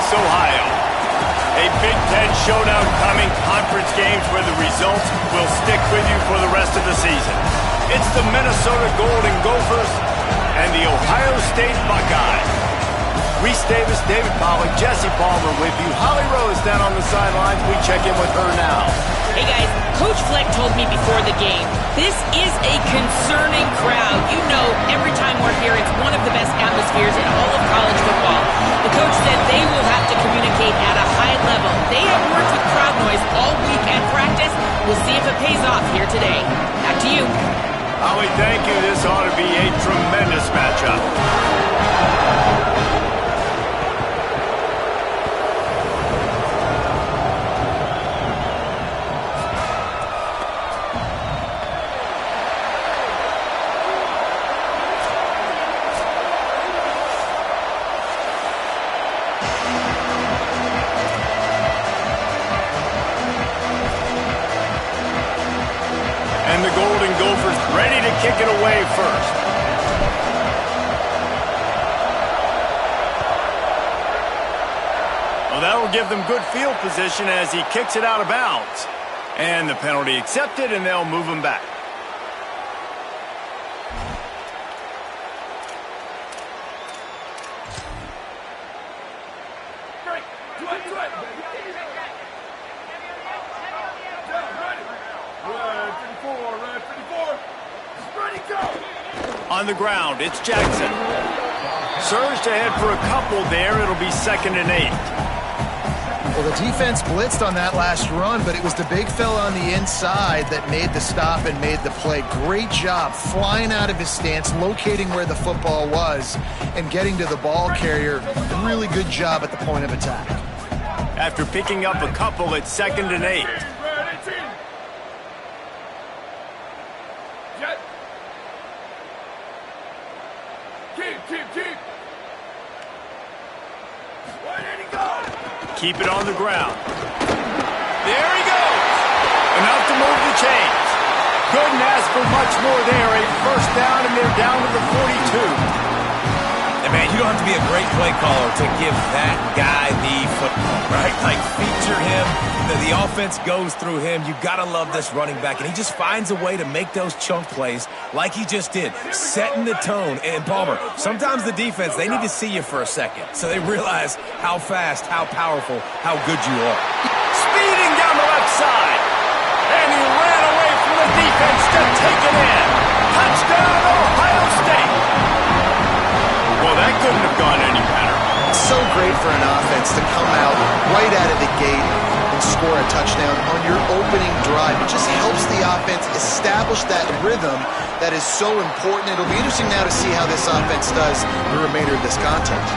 Columbus, Ohio. A Big Ten showdown coming, conference games where the results will stick with you for the rest of the season. It's the Minnesota Golden Gophers and the Ohio State Buckeyes. Reese Davis, David Pollack, Jesse Palmer with you. Holly Rose down on the sidelines. We check in with her now. Hey guys, Coach Fleck told me before the game, this is a concerning crowd. You know, every time we're here, it's one of the best atmospheres in all of college football. The coach said they will have to communicate at a high level. They have worked with crowd noise all week at practice. We'll see if it pays off here today. Back to you. Holly, thank you. This ought to be a tremendous matchup. And the Golden Gophers ready to kick it away first. Well, that will give them good field position as he kicks it out of bounds. And the penalty accepted, and they'll move him back. On the ground, it's Jackson. Surged ahead for a couple there. It'll be 2nd and 8. Well, the defense blitzed on that last run, but it was the big fella on the inside that made the stop and made the play. Great job flying out of his stance, locating where the football was, and getting to the ball carrier. Really good job at the point of attack. After picking up a couple, it's 2nd and 8. Keep it on the ground. There he goes. Enough to move the chains. Couldn't ask for much more there. A first down, and they're down to the 42. And man, you don't have to be a great play caller to give that guy the football, right? Like, feature him. The offense goes through him. You got to love this running back. And he just finds a way to make those chunk plays like he just did, setting the tone. And Palmer, sometimes the defense, they need to see you for a second so they realize how fast, how powerful, how good you are. Speeding down the left side. And he ran away from the defense to take it in. Touchdown, Ohio State. Well, that couldn't have gone any better. So great for an offense to come out right out of the gate and score a touchdown on your opening drive. It just helps the offense establish that rhythm that is so important. It'll be interesting now to see how this offense does the remainder of this contest.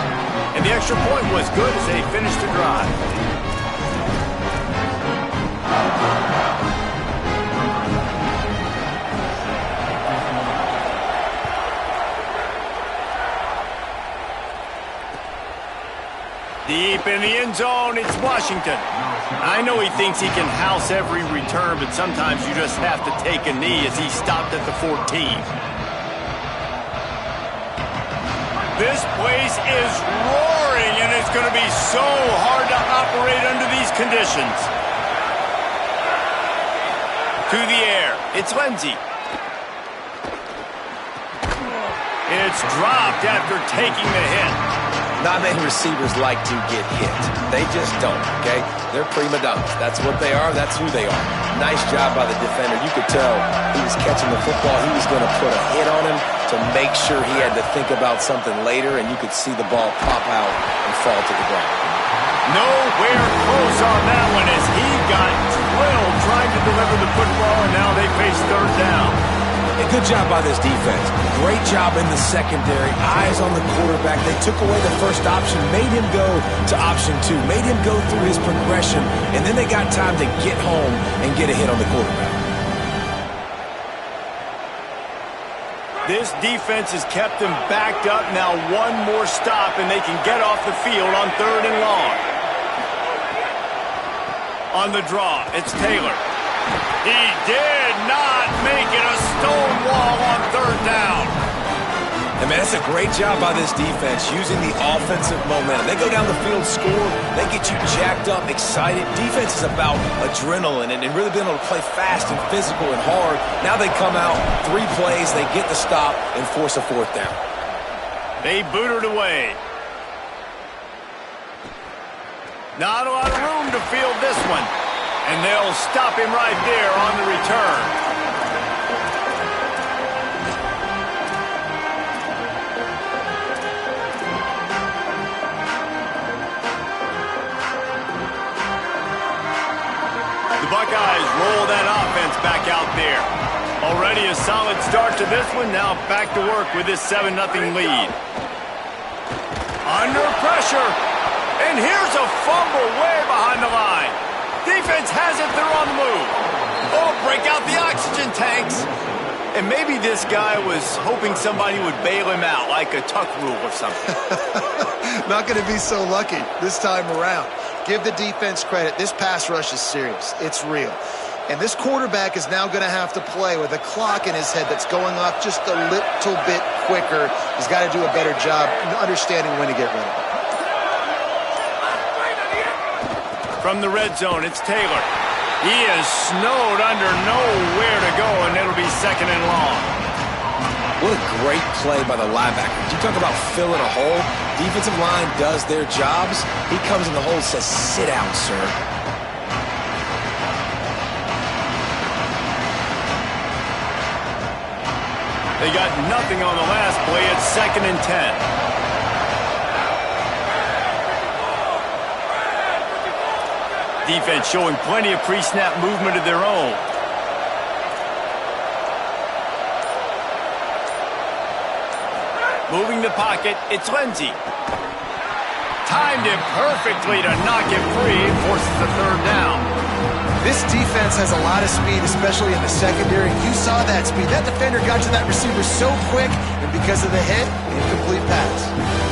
And the extra point was good as they finished the drive. Deep in the end zone, it's Washington. I know he thinks he can house every return, but sometimes you just have to take a knee as he stopped at the 14. This place is roaring, and it's going to be so hard to operate under these conditions. To the air, it's Lindsey. It's dropped after taking the hit. Not many receivers like to get hit. They just don't, okay? They're prima donnas. That's what they are. That's who they are. Nice job by the defender. You could tell he was catching the football. He was going to put a hit on him to make sure he had to think about something later, and you could see the ball pop out and fall to the ground. Nowhere close on that one as he got drilled trying to deliver the football, and now they face 3rd down. A good job by this defense. Great job in the secondary. Eyes on the quarterback. They took away the first option, made him go to option 2, made him go through his progression, and then they got time to get home and get a hit on the quarterback. This defense has kept them backed up. Now one more stop, and they can get off the field on 3rd and long. On the draw, it's Taylor. He did not make it a stone wall on 3rd down. And man, that's a great job by this defense using the offensive momentum. They go down the field, score, they get you jacked up, excited. Defense is about adrenaline and really being able to play fast and physical and hard. Now they come out, 3 plays, they get the stop and force a 4th down. They boot it away. Not a lot of room to field this one. And they'll stop him right there on the return. Buckeyes roll that offense back out there. Already a solid start to this one. Now back to work with this 7-0 lead. Under pressure. And here's a fumble way behind the line. Defense has it. They're on the move. Oh, break out the oxygen tanks. And maybe this guy was hoping somebody would bail him out like a tuck rule or something. Not going to be so lucky this time around. Give the defense credit. This pass rush is serious. It's real. And this quarterback is now going to have to play with a clock in his head that's going off just a little bit quicker. He's got to do a better job understanding when to get rid of it. From the red zone, it's Taylor. He is snowed under, nowhere to go, and it'll be 2nd and long. What a great play by the linebacker. You talk about filling a hole. Defensive line does their jobs. He comes in the hole and says, sit down, sir. They got nothing on the last play. It's 2nd and 10. Defense showing plenty of pre-snap movement of their own. Moving the pocket, it's Lindsey. Timed it perfectly to knock it free and forces the 3rd down. This defense has a lot of speed, especially in the secondary. You saw that speed. That defender got to that receiver so quick, and because of the hit, incomplete pass.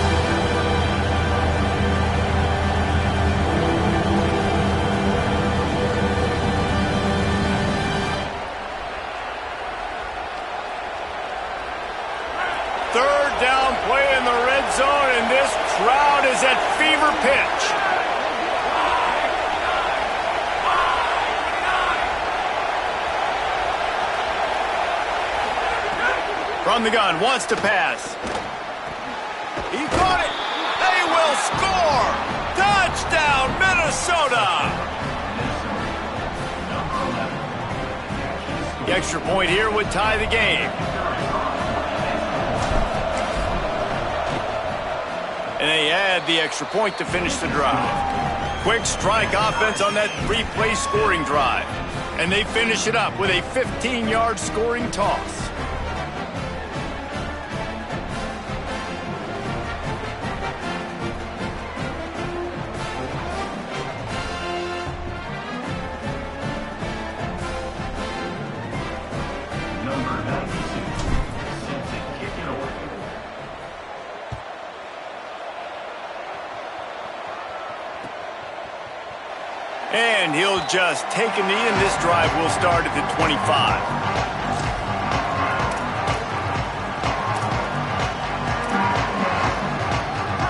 Zone, and this crowd is at fever pitch. From the gun, wants to pass. He caught it. They will score. Touchdown, Minnesota. The extra point here would tie the game. And they add the extra point to finish the drive. Quick strike offense on that 3-play scoring drive. And they finish it up with a 15-yard scoring toss. And he'll just take a knee, and this drive will start at the 25.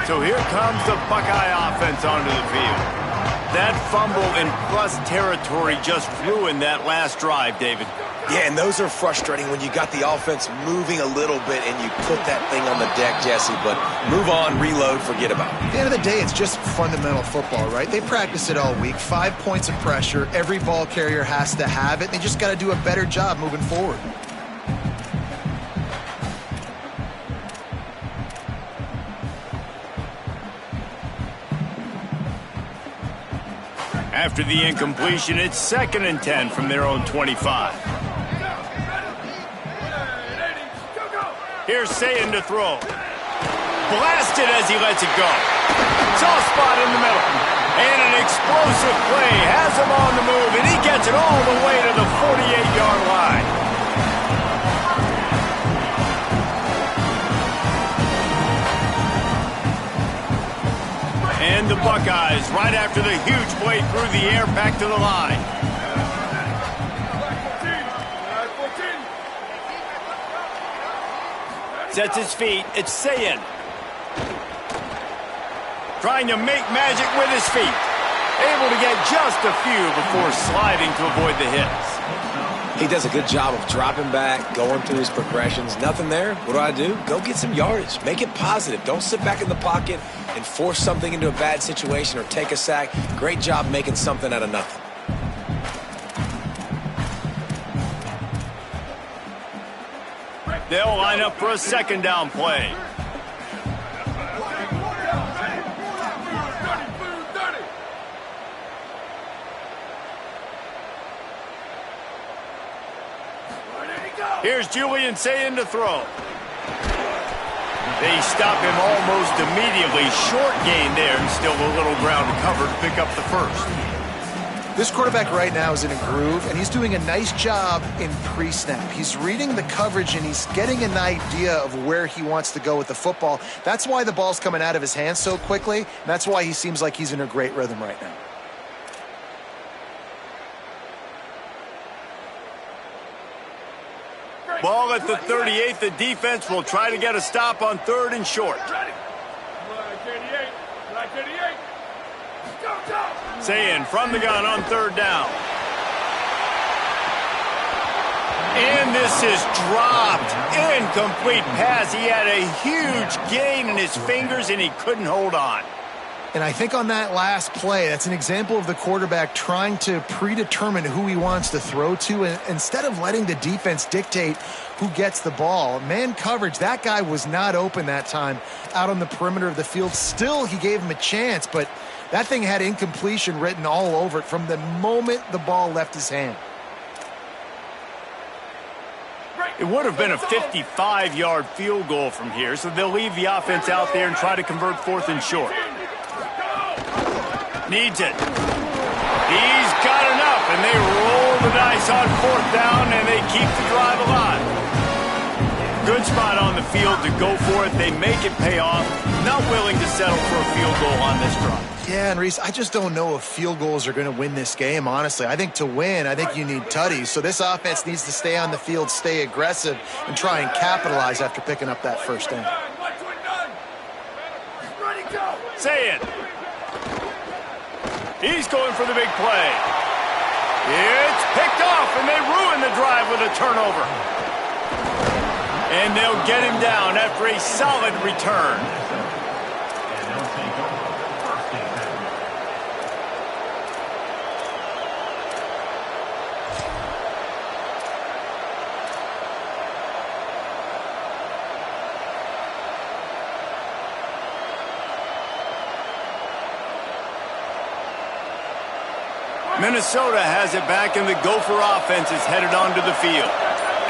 So here comes the Buckeye offense onto the field. That fumble in plus territory just ruined that last drive, David. Yeah, and those are frustrating when you got the offense moving a little bit and you put that thing on the deck, Jesse. But move on, reload, forget about it. At the end of the day, it's just fundamental football, right? They practice it all week. 5 points of pressure. Every ball carrier has to have it. They just got to do a better job moving forward. After the incompletion, it's 2nd and 10 from their own 25. Here's Sayin to throw. Blasted as he lets it go. Soft spot in the middle. And an explosive play has him on the move, and he gets it all the way to the 48-yard line. And the Buckeyes, right after the huge play through the air, back to the line. Sets his feet. It's Sayin. Trying to make magic with his feet. Able to get just a few before sliding to avoid the hits. He does a good job of dropping back, going through his progressions. Nothing there. What do? Go get some yardage. Make it positive. Don't sit back in the pocket and force something into a bad situation or take a sack. Great job making something out of nothing. They'll line up for a second down play. Here's Julian Sayin to throw. They stop him almost immediately. Short gain there, and still a little ground to cover to pick up the first. This quarterback right now is in a groove, and he's doing a nice job in pre-snap. He's reading the coverage, and he's getting an idea of where he wants to go with the football. That's why the ball's coming out of his hands so quickly, and that's why he seems like he's in a great rhythm right now. Ball at the 38. The defense will try to get a stop on 3rd and short. Sayin from the gun on 3rd down. And this is dropped. Incomplete pass. He had a huge gain in his fingers, and he couldn't hold on. And I think on that last play, that's an example of the quarterback trying to predetermine who he wants to throw to, and instead of letting the defense dictate who gets the ball. Man coverage, that guy was not open that time out on the perimeter of the field. Still, he gave him a chance, but that thing had incompletion written all over it from the moment the ball left his hand. It would have been a 55-yard field goal from here, so they'll leave the offense out there and try to convert 4th and short. Needs it. He's got enough, and they roll the dice on 4th down, and they keep the drive alive. Good spot on the field to go for it. They make it pay off. Not willing to settle for a field goal on this drive. Yeah, and Reese, I just don't know if field goals are going to win this game, honestly. I think to win, I think you need tutties. So this offense needs to stay on the field, stay aggressive, and try and capitalize after picking up that first down. Say it. He's going for the big play. It's picked off, and they ruin the drive with a turnover. And they'll get him down after a solid return. Minnesota has it back, and the Gopher offense is headed onto the field.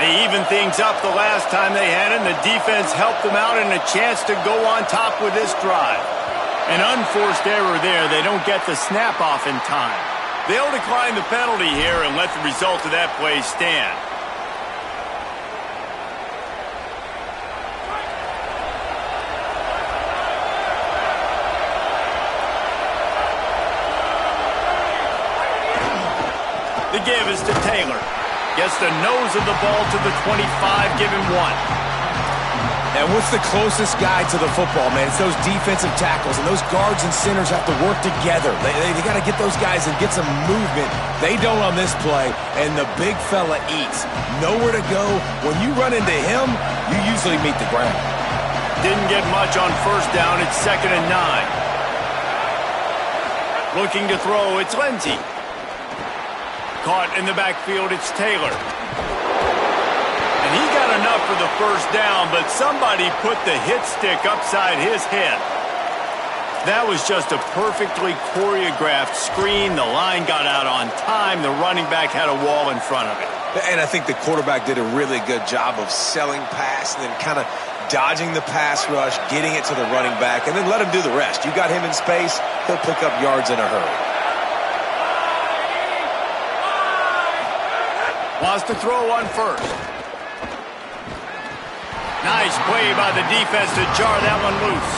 They evened things up the last time they had it, and the defense helped them out and a chance to go on top with this drive. An unforced error there. They don't get the snap off in time. They'll decline the penalty here and let the result of that play stand. The give is to Taylor. Gets the nose of the ball to the 25, give him 1. And what's the closest guy to the football, man? It's those defensive tackles, and those guards and centers have to work together. They got to get those guys and get some movement. They don't on this play, and the big fella eats. Nowhere to go. When you run into him, you usually meet the ground. Didn't get much on 1st down. It's 2nd and 9. Looking to throw, it's Lindsey. Caught in the backfield, it's Taylor. And he got enough for the 1st down, but somebody put the hit stick upside his head. That was just a perfectly choreographed screen. The line got out on time. The running back had a wall in front of it. And I think the quarterback did a really good job of selling pass and then kind of dodging the pass rush, getting it to the running back, and then let him do the rest. You got him in space, he'll pick up yards in a hurry. Wants to throw on 1st. Nice play by the defense to jar that one loose.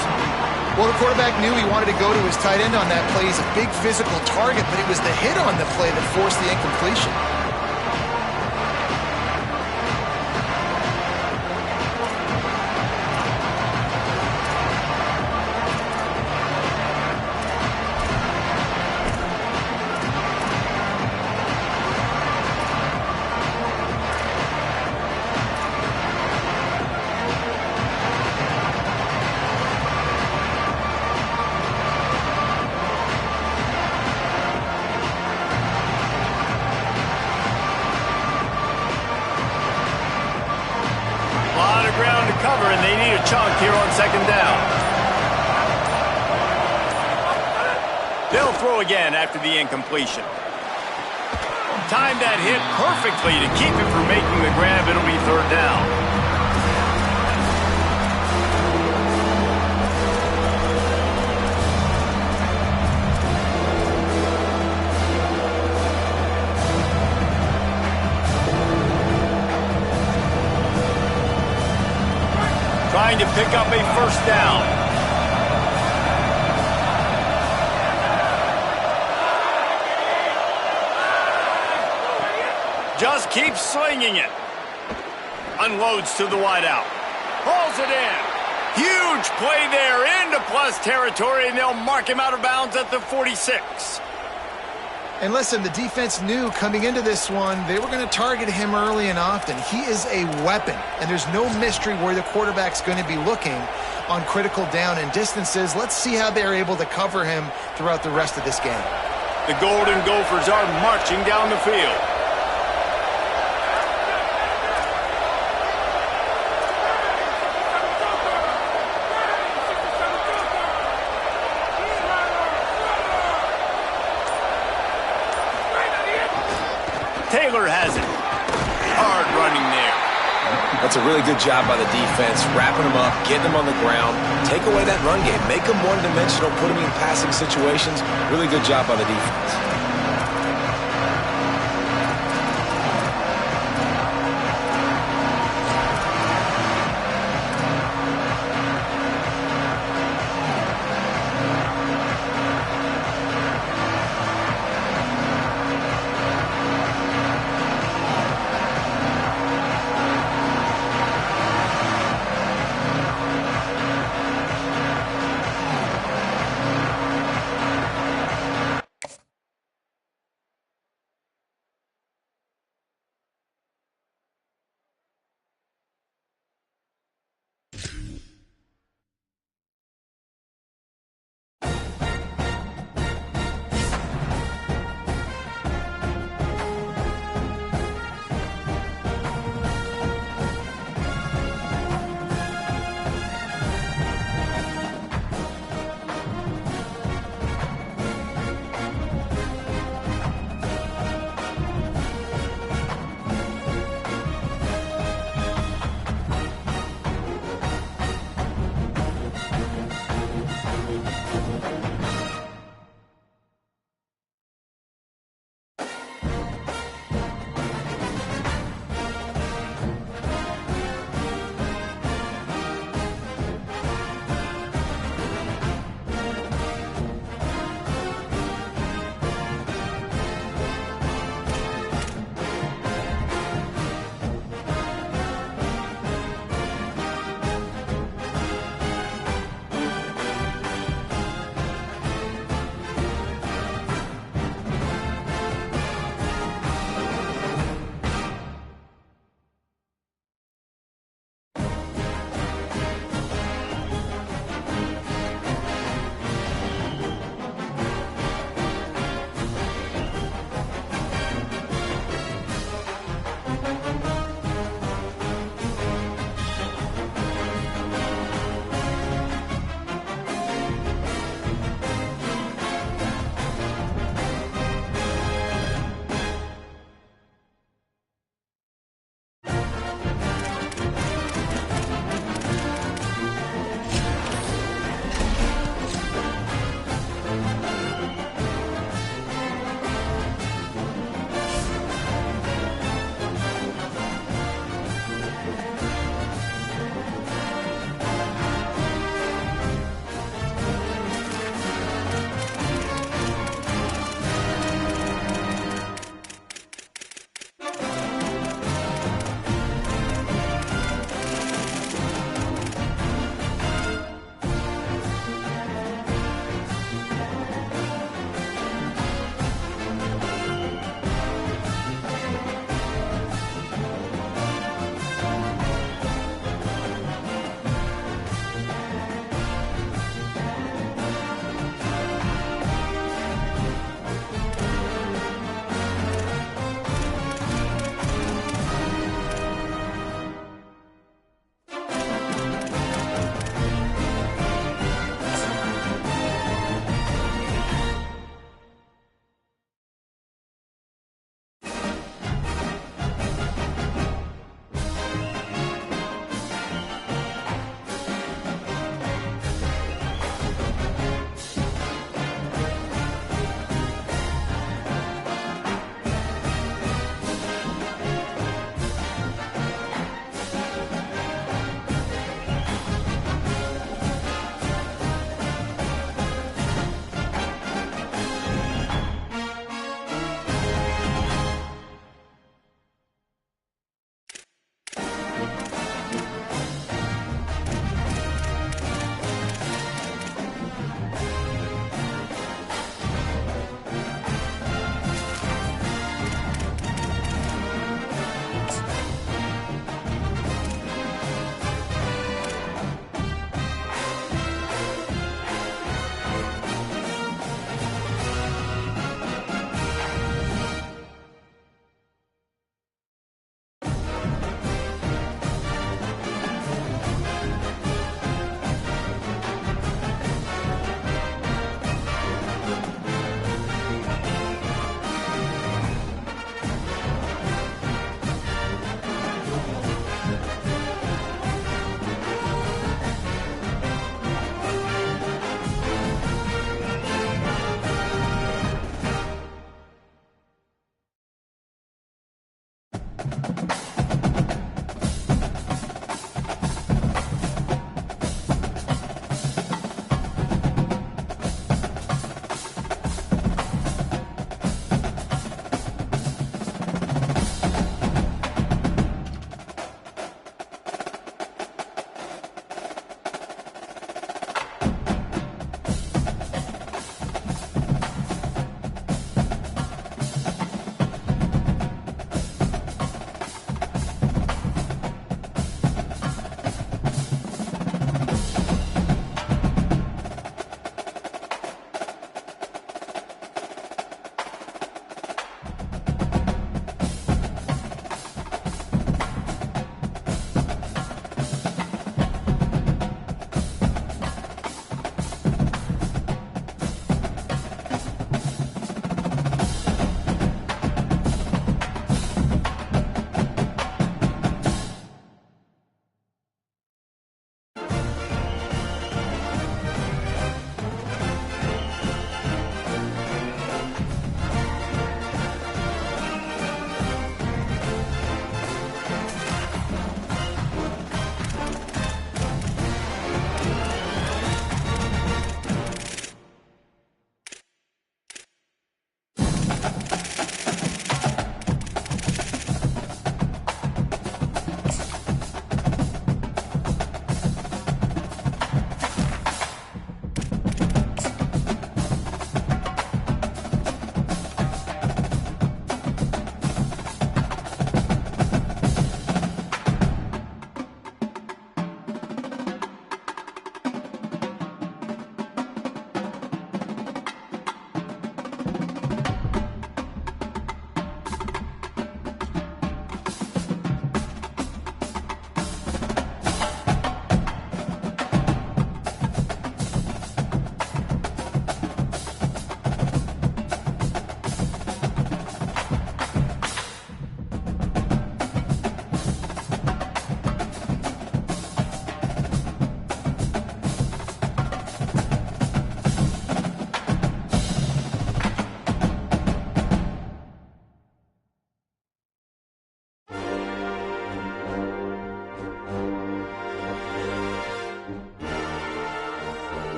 Well, the quarterback knew he wanted to go to his tight end on that play. He's a big physical target, but it was the hit on the play that forced the incompletion. They'll throw again after the incompletion. Timed that hit perfectly to keep him from making the grab. It'll be third down. Trying to pick up a first down. Just keeps slinging it. Unloads to the wideout. Hauls it in. Huge play there into plus territory, and they'll mark him out of bounds at the 46. And listen, the defense knew coming into this one, they were going to target him early and often. He is a weapon, and there's no mystery where the quarterback's going to be looking on critical down and distances. Let's see how they're able to cover him throughout the rest of this game. The Golden Gophers are marching down the field. Taylor has it. Hard running there. That's a really good job by the defense, wrapping them up, getting them on the ground, take away that run game, make them one-dimensional, put them in passing situations. Really good job by the defense.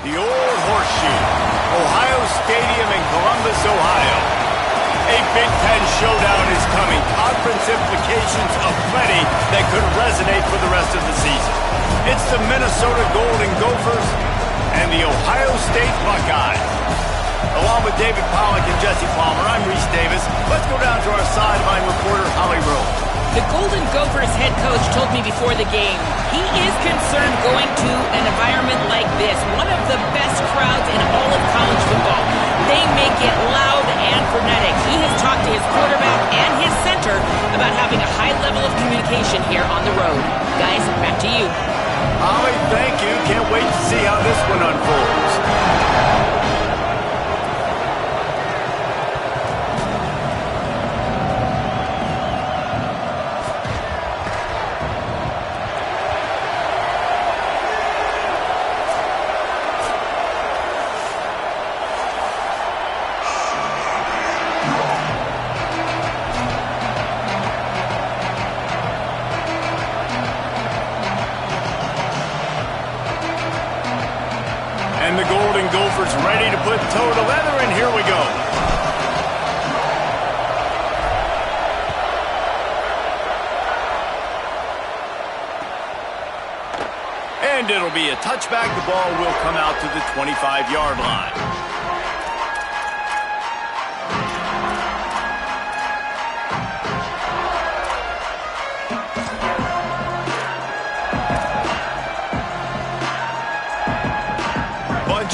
The old horseshoe, Ohio Stadium in Columbus, Ohio. A Big Ten showdown is coming. Conference implications aplenty that could resonate for the rest of the season. It's the Minnesota Golden Gophers and the Ohio State Buckeyes. Along with David Pollack and Jesse Palmer, I'm Reese Davis. Let's go down to our sideline reporter, Holly Rose. The Golden Gophers head coach told me before the game he is concerned going to an environment like this, one of the best crowds in all of college football. They make it loud and frenetic. He has talked to his quarterback and his center about having a high level of communication here on the road. Guys, back to you. Holly, thank you. Can't wait to see how this one unfolds. And the Golden Gophers ready to put toe to leather, and here we go. And it'll be a touchback. The ball will come out to the 25-yard line.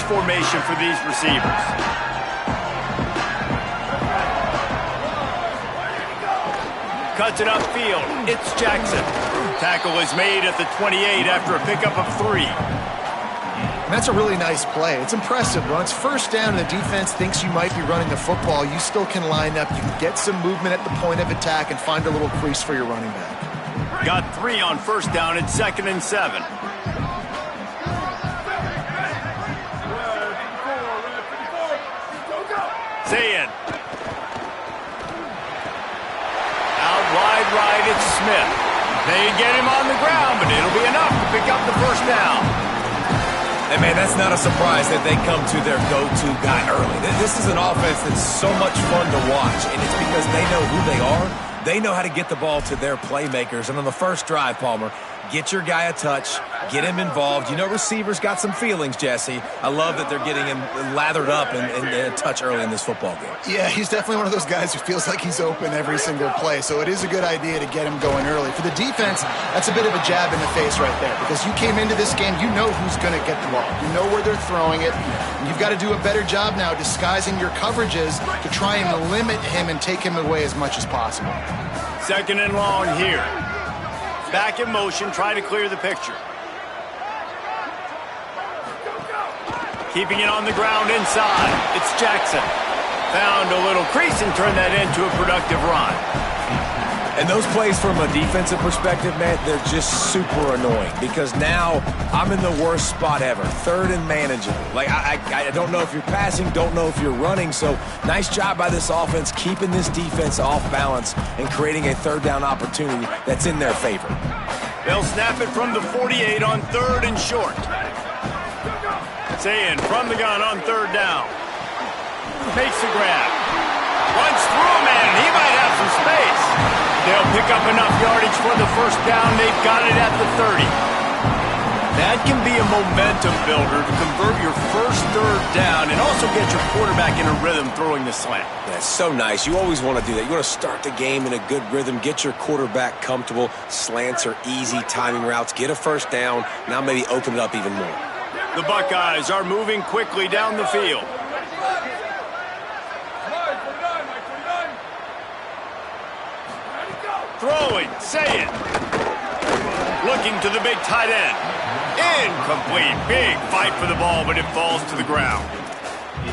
Formation for these receivers. Cuts it upfield. It's Jackson. Tackle is made at the 28 after a pickup of 3. And that's a really nice play. It's impressive. When it's first down and the defense thinks you might be running the football, you still can line up. You can get some movement at the point of attack and find a little crease for your running back. Got 3 on first down and 2nd and 7. Saying. Out wide right, it's Smith. They get him on the ground, but it'll be enough to pick up the first down. And man, that's not a surprise that they come to their go-to guy early. This is an offense that's so much fun to watch, and it's because they know who they are. They know how to get the ball to their playmakers. And on the first drive, Palmer, get your guy a touch, get him involved. You know receivers got some feelings, Jesse. I love that they're getting him lathered up and a touch early in this football game. Yeah, he's definitely one of those guys who feels like he's open every single play, so it is a good idea to get him going early. For the defense, that's a bit of a jab in the face right there, because you came into this game, you know who's going to get the ball. You know where they're throwing it. And you've got to do a better job now disguising your coverages to try and limit him and take him away as much as possible. 2nd and long here. Back in motion, try to clear the picture. Keeping it on the ground inside. It's Jackson. Found a little crease and turned that into a productive run. And those plays from a defensive perspective, man, they're just super annoying because now I'm in the worst spot ever. 3rd and manageable. Like, I don't know if you're passing, don't know if you're running. So nice job by this offense keeping this defense off balance and creating a 3rd down opportunity that's in their favor. They'll snap it from the 48 on 3rd and short. Saying from the gun on 3rd down. Makes the grab. Runs through a man. He might have some space. They'll pick up enough yardage for the first down. They've got it at the 30. That can be a momentum builder to convert your first 3rd down and also get your quarterback in a rhythm throwing the slant. That's so nice. You always want to do that. You want to start the game in a good rhythm, get your quarterback comfortable. Slants are easy, timing routes, get a first down. Now maybe open it up even more. The Buckeyes are moving quickly down the field. Throwing, say it. Looking to the big tight end. Incomplete. Big fight for the ball, but it falls to the ground.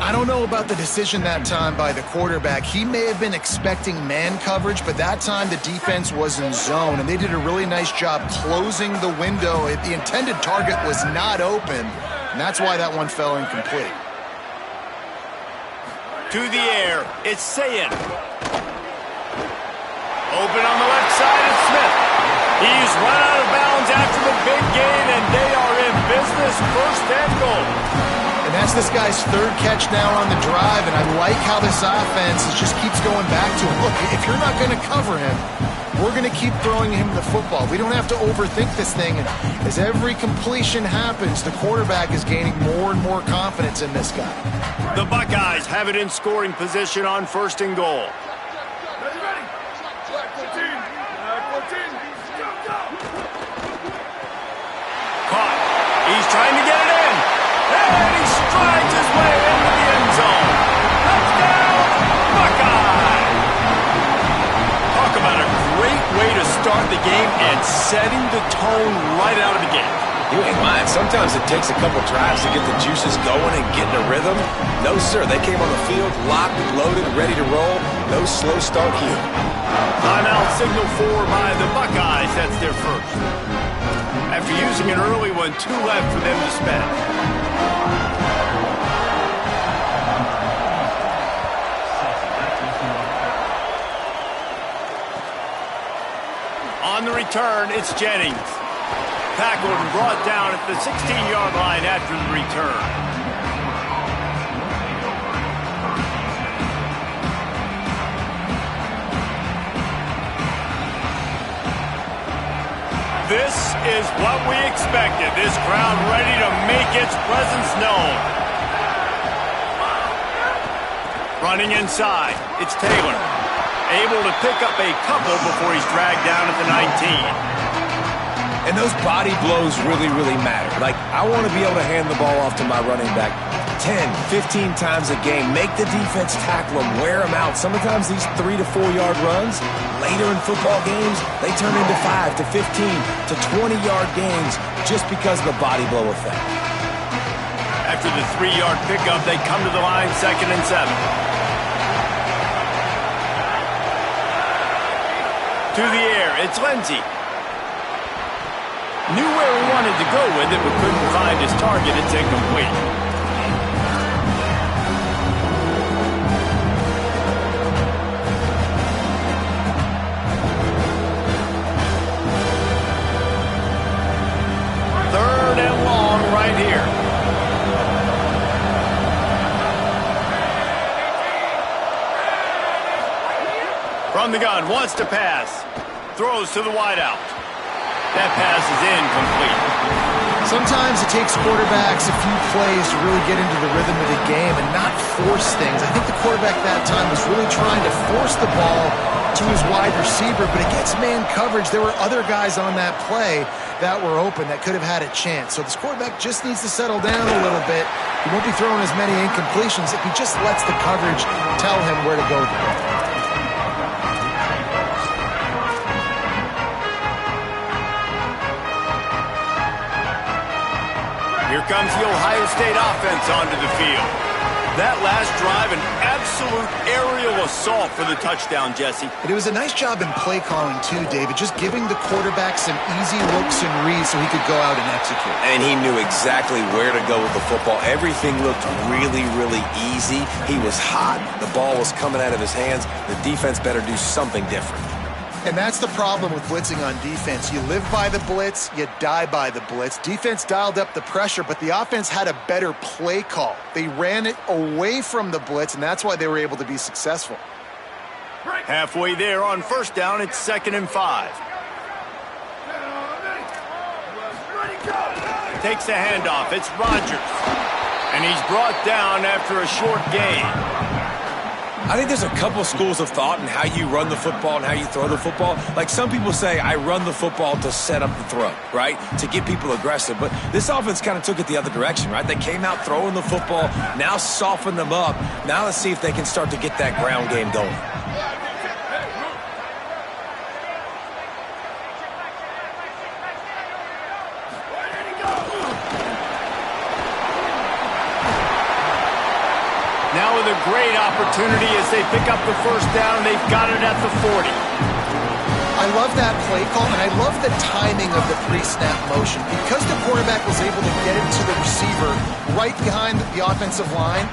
I don't know about the decision that time by the quarterback. He may have been expecting man coverage, but that time the defense was in zone, and they did a really nice job closing the window. The intended target was not open, and that's why that one fell incomplete. To the air, it's Sayin. Open on the left side, it's Smith. He's run out of bounds after the big gain, and they are in business. 1st and goal. And that's this guy's third catch now on the drive, and I like how this offense just keeps going back to him. Look, if you're not going to cover him, we're going to keep throwing him the football. We don't have to overthink this thing. And as every completion happens, the quarterback is gaining more and more confidence in this guy. The Buckeyes have it in scoring position on 1st and goal. Caught. He's trying to get it in. And he strides his way into the end zone. Touchdown, Buckeye! Talk about a great way to start the game and setting the tone right out of the gate. You ain't lying. Sometimes it takes a couple drives to get the juices going and get in a rhythm. No, sir. They came on the field locked, loaded, ready to roll. No slow start here. Timeout signal for by the Buckeyes. That's their first. After using an early one, 2 left for them to spend. On the return, it's Jennings. Tackled and brought down at the 16-yard line after the return. This is what we expected. This crowd ready to make its presence known. Running inside, it's Taylor. Able to pick up a couple before he's dragged down at the 19. And those body blows really, really matter. Like, I want to be able to hand the ball off to my running back 10, 15 times a game. Make the defense tackle them, wear them out. Sometimes these 3 to 4 yard runs, later in football games, they turn into 5 to 15 to 20-yard games just because of the body blow effect. After the 3-yard pickup, they come to the line 2nd and 7. To the air, it's Lindsey. Knew where he wanted to go with it, but couldn't find his target. It's incomplete. Third and long right here. From the gun, wants to pass. Throws to the wideout. That pass is incomplete. Sometimes it takes quarterbacks a few plays to really get into the rhythm of the game and not force things. I think the quarterback that time was really trying to force the ball to his wide receiver, but against man coverage, there were other guys on that play that were open that could have had a chance. So this quarterback just needs to settle down a little bit. He won't be throwing as many incompletions if he just lets the coverage tell him where to go there. Here comes the Ohio State offense onto the field. That last drive, an absolute aerial assault for the touchdown, Jesse. But it was a nice job in play calling too, David, just giving the quarterback some easy looks and reads so he could go out and execute. And he knew exactly where to go with the football. Everything looked really, really easy. He was hot. The ball was coming out of his hands. The defense better do something different. And that's the problem with blitzing on defense. You live by the blitz, you die by the blitz. Defense dialed up the pressure, but the offense had a better play call. They ran it away from the blitz, and that's why they were able to be successful. Halfway there on 1st down, it's 2nd and 5. Takes a handoff, it's Rodgers. And he's brought down after a short gain. I think there's a couple schools of thought in how you run the football and how you throw the football. Like some people say, I run the football to set up the throw, right? To get people aggressive. But this offense kind of took it the other direction, right? They came out throwing the football, now soften them up. Now let's see if they can start to get that ground game going. Now with a great opportunity as they pick up the 1st down. They've got it at the 40. I love that play call, and I love the timing of the pre-snap motion. Because the quarterback was able to get it to the receiver right behind the offensive line,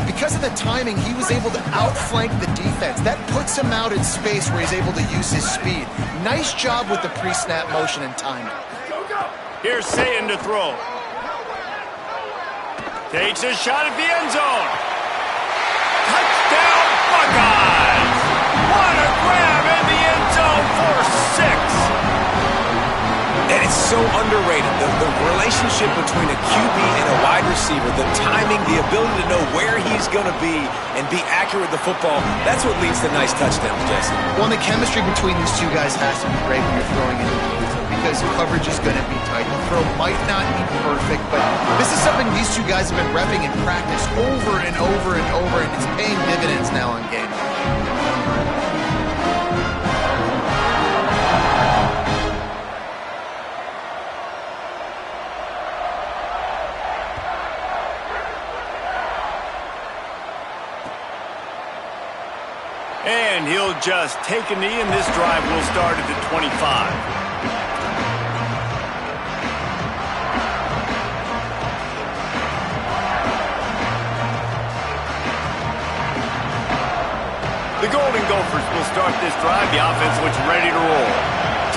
because of the timing, he was able to outflank the defense. That puts him out in space where he's able to use his speed. Nice job with the pre-snap motion and timing. Here's Sayin to throw. Takes a shot at the end zone. Touchdown, Buckeyes! What a grab in the end zone for 6. And it's so underrated. The relationship between a QB and a wide receiver, the timing, the ability to know where he's going to be and be accurate with the football, that's what leads to nice touchdowns, Jesse. Well, and the chemistry between these two guys has to be great when you're throwing into the end zone because coverage is going to be tight. The throw might not be perfect, but this is something these two guys have been repping in practice over and over and over, and it's paying dividends now on game day. And he'll just take a knee, and this drive will start at the 25. The Golden Gophers will start this drive. The offense looks ready to roll.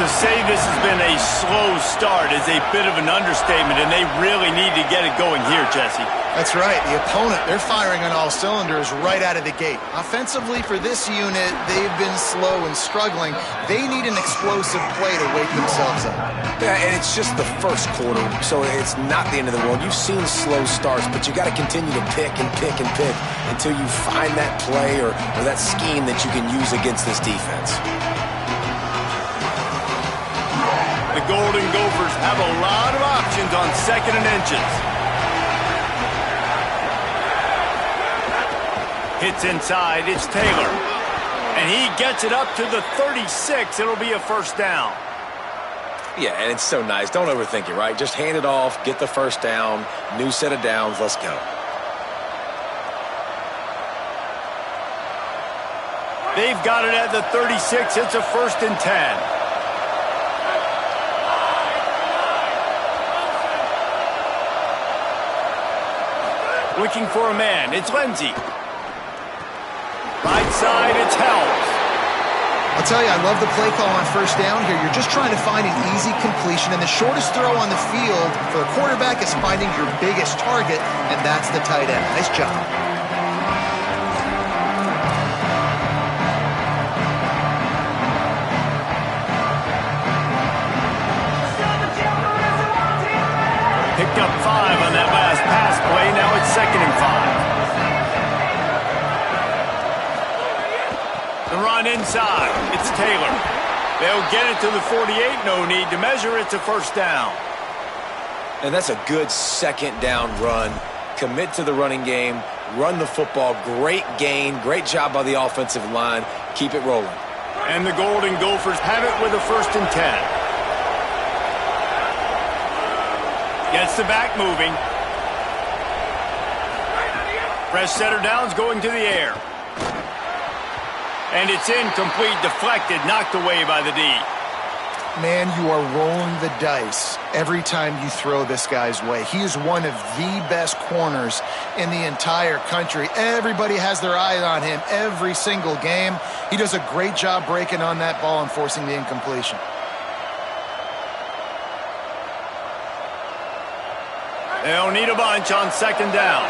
To say this has been a slow start is a bit of an understatement, and they really need to get it going here, Jesse. That's right. The opponent, they're firing on all cylinders right out of the gate. Offensively, for this unit, they've been slow and struggling. They need an explosive play to wake themselves up. Yeah, and it's just the first quarter, so it's not the end of the world. You've seen slow starts, but you got to continue to pick and pick and pick until you find that play or that scheme that you can use against this defense. The Golden Gophers have a lot of options on 2nd and inches. Hits inside, it's Taylor. And he gets it up to the 36. It'll be a first down. Yeah, and it's so nice. Don't overthink it, right? Just hand it off, get the first down, new set of downs, let's go. They've got it at the 36. It's a 1st and 10. Looking for a man. It's Lindsey. Right side, it's Helms. I'll tell you, I love the play call on first down here. You're just trying to find an easy completion, and the shortest throw on the field for the quarterback is finding your biggest target, and that's the tight end. Nice job. Picked up 5 on that last pass play. Now it's 2nd and 5. The run inside. It's Taylor. They'll get it to the 48. No need to measure. It's a first down. And that's a good second down run. Commit to the running game. Run the football. Great gain. Great job by the offensive line. Keep it rolling. And the Golden Gophers have it with a 1st and 10. Gets the back moving. Fresh setter downs going to the air. And it's incomplete, deflected, knocked away by the D. Man, you are rolling the dice every time you throw this guy's way. He is one of the best corners in the entire country. Everybody has their eye on him every single game. He does a great job breaking on that ball and forcing the incompletion. They'll need a bunch on 2nd down.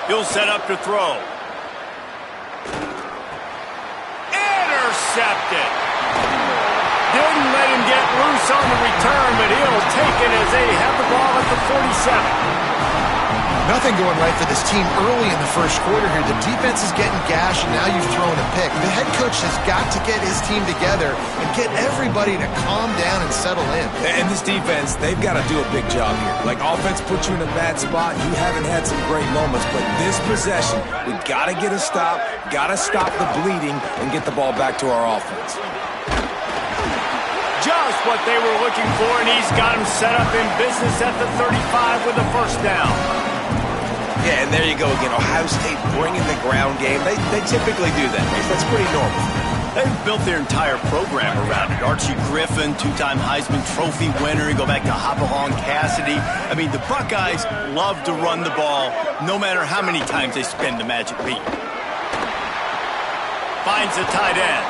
He'll set up to throw. Intercepted. Didn't let him get loose on the return, but he'll take it as they have the ball at the 47. Nothing going right for this team early in the first quarter here. The defense is getting gashed, and now you've thrown a pick. The head coach has got to get his team together and get everybody to calm down and settle in. And this defense, they've got to do a big job here. Like, offense puts you in a bad spot. You haven't had some great moments, but this possession, we got to get a stop, got to stop the bleeding, and get the ball back to our offense. Just what they were looking for, and he's got him set up in business at the 35 with a first down. Yeah, and there you go again. Ohio State bringing the ground game. They typically do that. That's pretty normal. They've built their entire program around it. Archie Griffin, 2-time Heisman Trophy winner. You go back to Hopalong Cassidy. I mean, the Buckeyes love to run the ball, no matter how many times they spin the magic beat. Finds the tight end,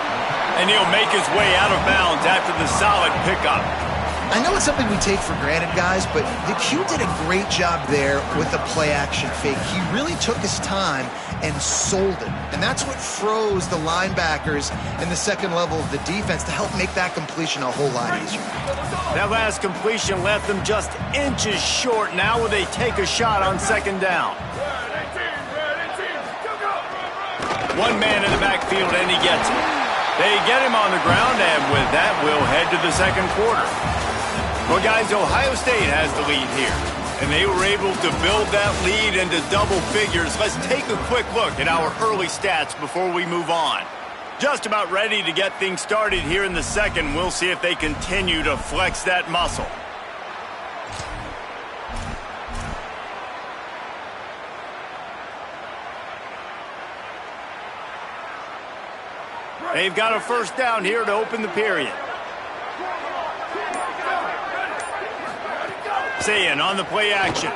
and he'll make his way out of bounds after the solid pickup. I know it's something we take for granted, guys, but the Q did a great job there with the play-action fake. He really took his time and sold it. And that's what froze the linebackers in the second level of the defense to help make that completion a whole lot easier. That last completion left them just inches short. Now will they take a shot on second down? One man in the backfield, and he gets it. They get him on the ground, and with that, we'll head to the second quarter. Well, guys, Ohio State has the lead here, and they were able to build that lead into double figures. Let's take a quick look at our early stats before we move on. Just about ready to get things started here in the second. We'll see if they continue to flex that muscle. They've got a first down here to open the period. Sayin on the play action.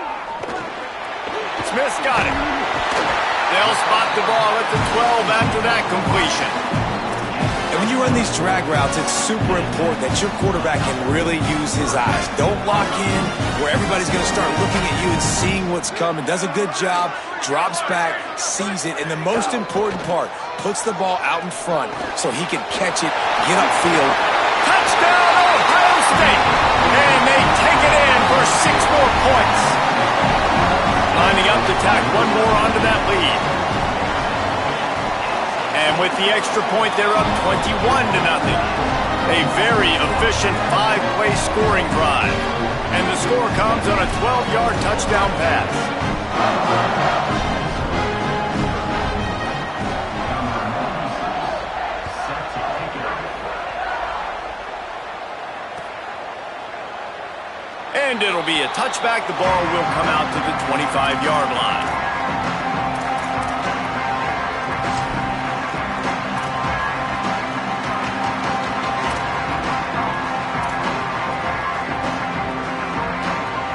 Smith's got it. They'll spot the ball at the 12 after that completion. And when you run these drag routes, it's super important that your quarterback can really use his eyes. Don't lock in where everybody's going to start looking at you and seeing what's coming. Does a good job, drops back, sees it, and the most important part, puts the ball out in front so he can catch it, get upfield. Touchdown, Ohio State! And they take it in for 6 more points. Lining up to tack one more onto that lead. And with the extra point, they're up 21-0. A very efficient 5-play scoring drive. And the score comes on a 12-yard touchdown pass. And it'll be a touchback. The ball will come out to the 25-yard line.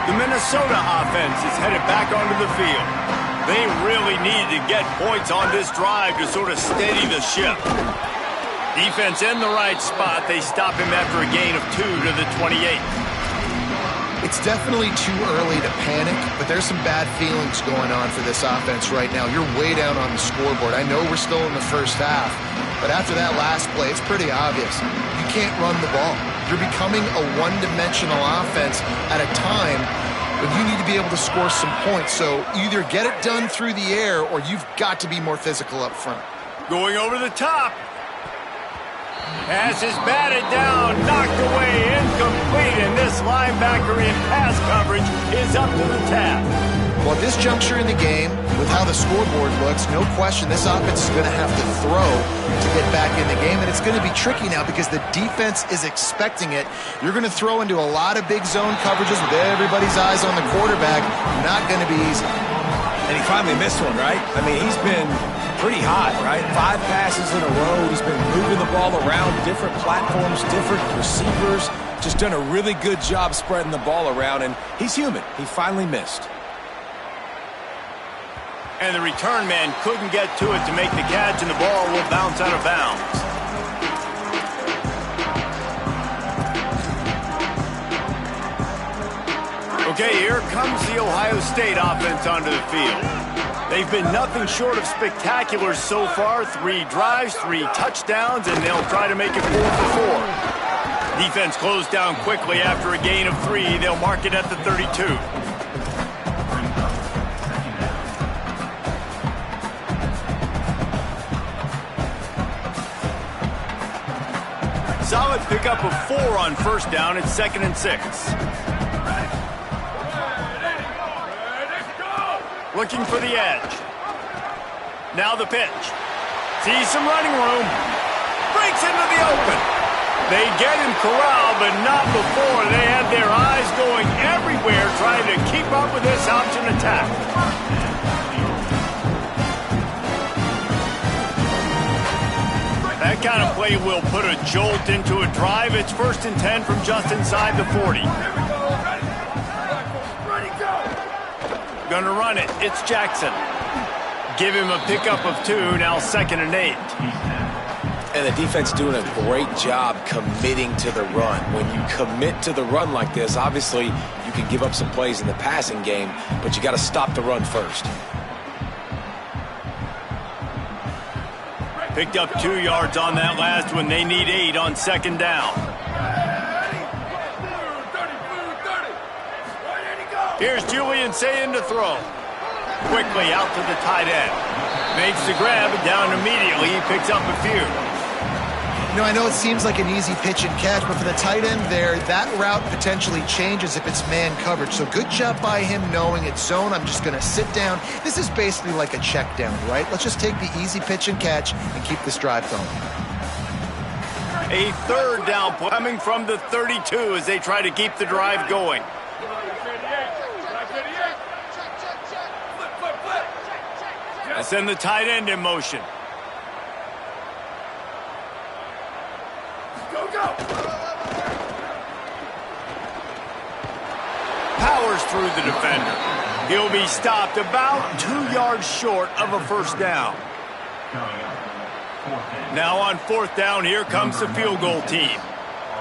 The Minnesota offense is headed back onto the field. They really need to get points on this drive to sort of steady the ship. Defense in the right spot. They stop him after a gain of 2 to the 28. It's definitely too early to panic, but there's some bad feelings going on for this offense right now. You're way down on the scoreboard. I know we're still in the first half, but after that last play, it's pretty obvious. You can't run the ball. You're becoming a one-dimensional offense at a time when you need to be able to score some points. So either get it done through the air or you've got to be more physical up front. Going over the top. Pass is batted down, knocked away, incomplete, and this linebacker in pass coverage is up to the task. Well, at this juncture in the game, with how the scoreboard looks, no question this offense is going to have to throw to get back in the game, and it's going to be tricky now because the defense is expecting it. You're going to throw into a lot of big zone coverages with everybody's eyes on the quarterback. Not going to be easy. And he finally missed one, right? I mean, he's been pretty hot, right? 5 passes in a row. He's been moving the ball around different platforms, different receivers. Just done a really good job spreading the ball around, and he's human. He finally missed. And the return man couldn't get to it to make the catch, and the ball will bounce out of bounds. Okay, here comes the Ohio State offense onto the field. They've been nothing short of spectacular so far. 3 drives, 3 touchdowns, and they'll try to make it 4 for 4. Defense closed down quickly after a gain of 3. They'll mark it at the 32. Solid pickup of 4 on first down. It's 2nd and 6. Looking for the edge. Now the pitch. Sees some running room. Breaks into the open. They get him corralled, but not before. They had their eyes going everywhere trying to keep up with this option attack. That kind of play will put a jolt into a drive. It's 1st and 10 from just inside the 40. Gonna run it. It's Jackson. Give him a pickup of 2. Now 2nd and 8. And the defense doing a great job committing to the run. When you commit to the run like this, obviously you can give up some plays in the passing game, but you got to stop the run first. Picked up 2 yards on that last one. They need 8 on second down. Here's Julian saying to throw. Quickly out to the tight end. Makes the grab, and down immediately. He picks up a few. You know, I know it seems like an easy pitch and catch, but for the tight end there, that route potentially changes if it's man coverage. So good job by him knowing it's zone. I'm just going to sit down. This is basically like a check down, right? Let's just take the easy pitch and catch and keep this drive going. A third down coming from the 32 as they try to keep the drive going. I send the tight end in motion. Powers through the defender. He'll be stopped about 2 yards short of a first down. Now on fourth down, here comes the field goal team.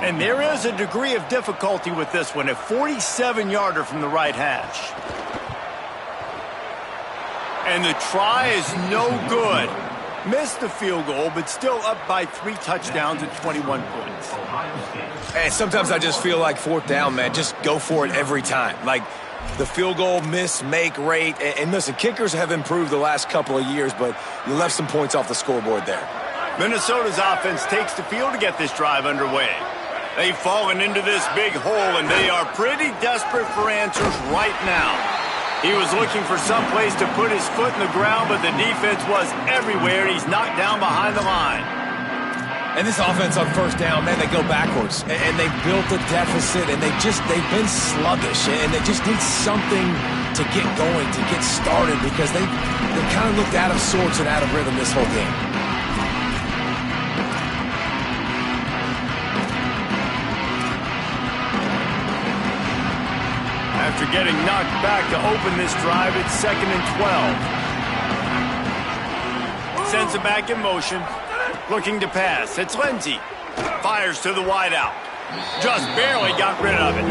And there is a degree of difficulty with this one, a 47-yarder from the right hash. And the try is no good. Missed the field goal, but still up by 3 touchdowns and 21 points. And sometimes I just feel like fourth down, man, just go for it every time. Like the field goal miss, make rate. And listen, kickers have improved the last couple of years, but you left some points off the scoreboard there. Minnesota's offense takes the field to get this drive underway. They've fallen into this big hole, and they are pretty desperate for answers right now. He was looking for some place to put his foot in the ground, but the defense was everywhere. He's knocked down behind the line. And this offense on first down, man, they go backwards. And they've built a deficit, and they've been sluggish. And they just need something to get going, to get started, because they kind of looked out of sorts and out of rhythm this whole game. After getting knocked back to open this drive, it's 2nd and 12. Sends it back in motion. Looking to pass. It's Lindsey. Fires to the wideout. Just barely got rid of it.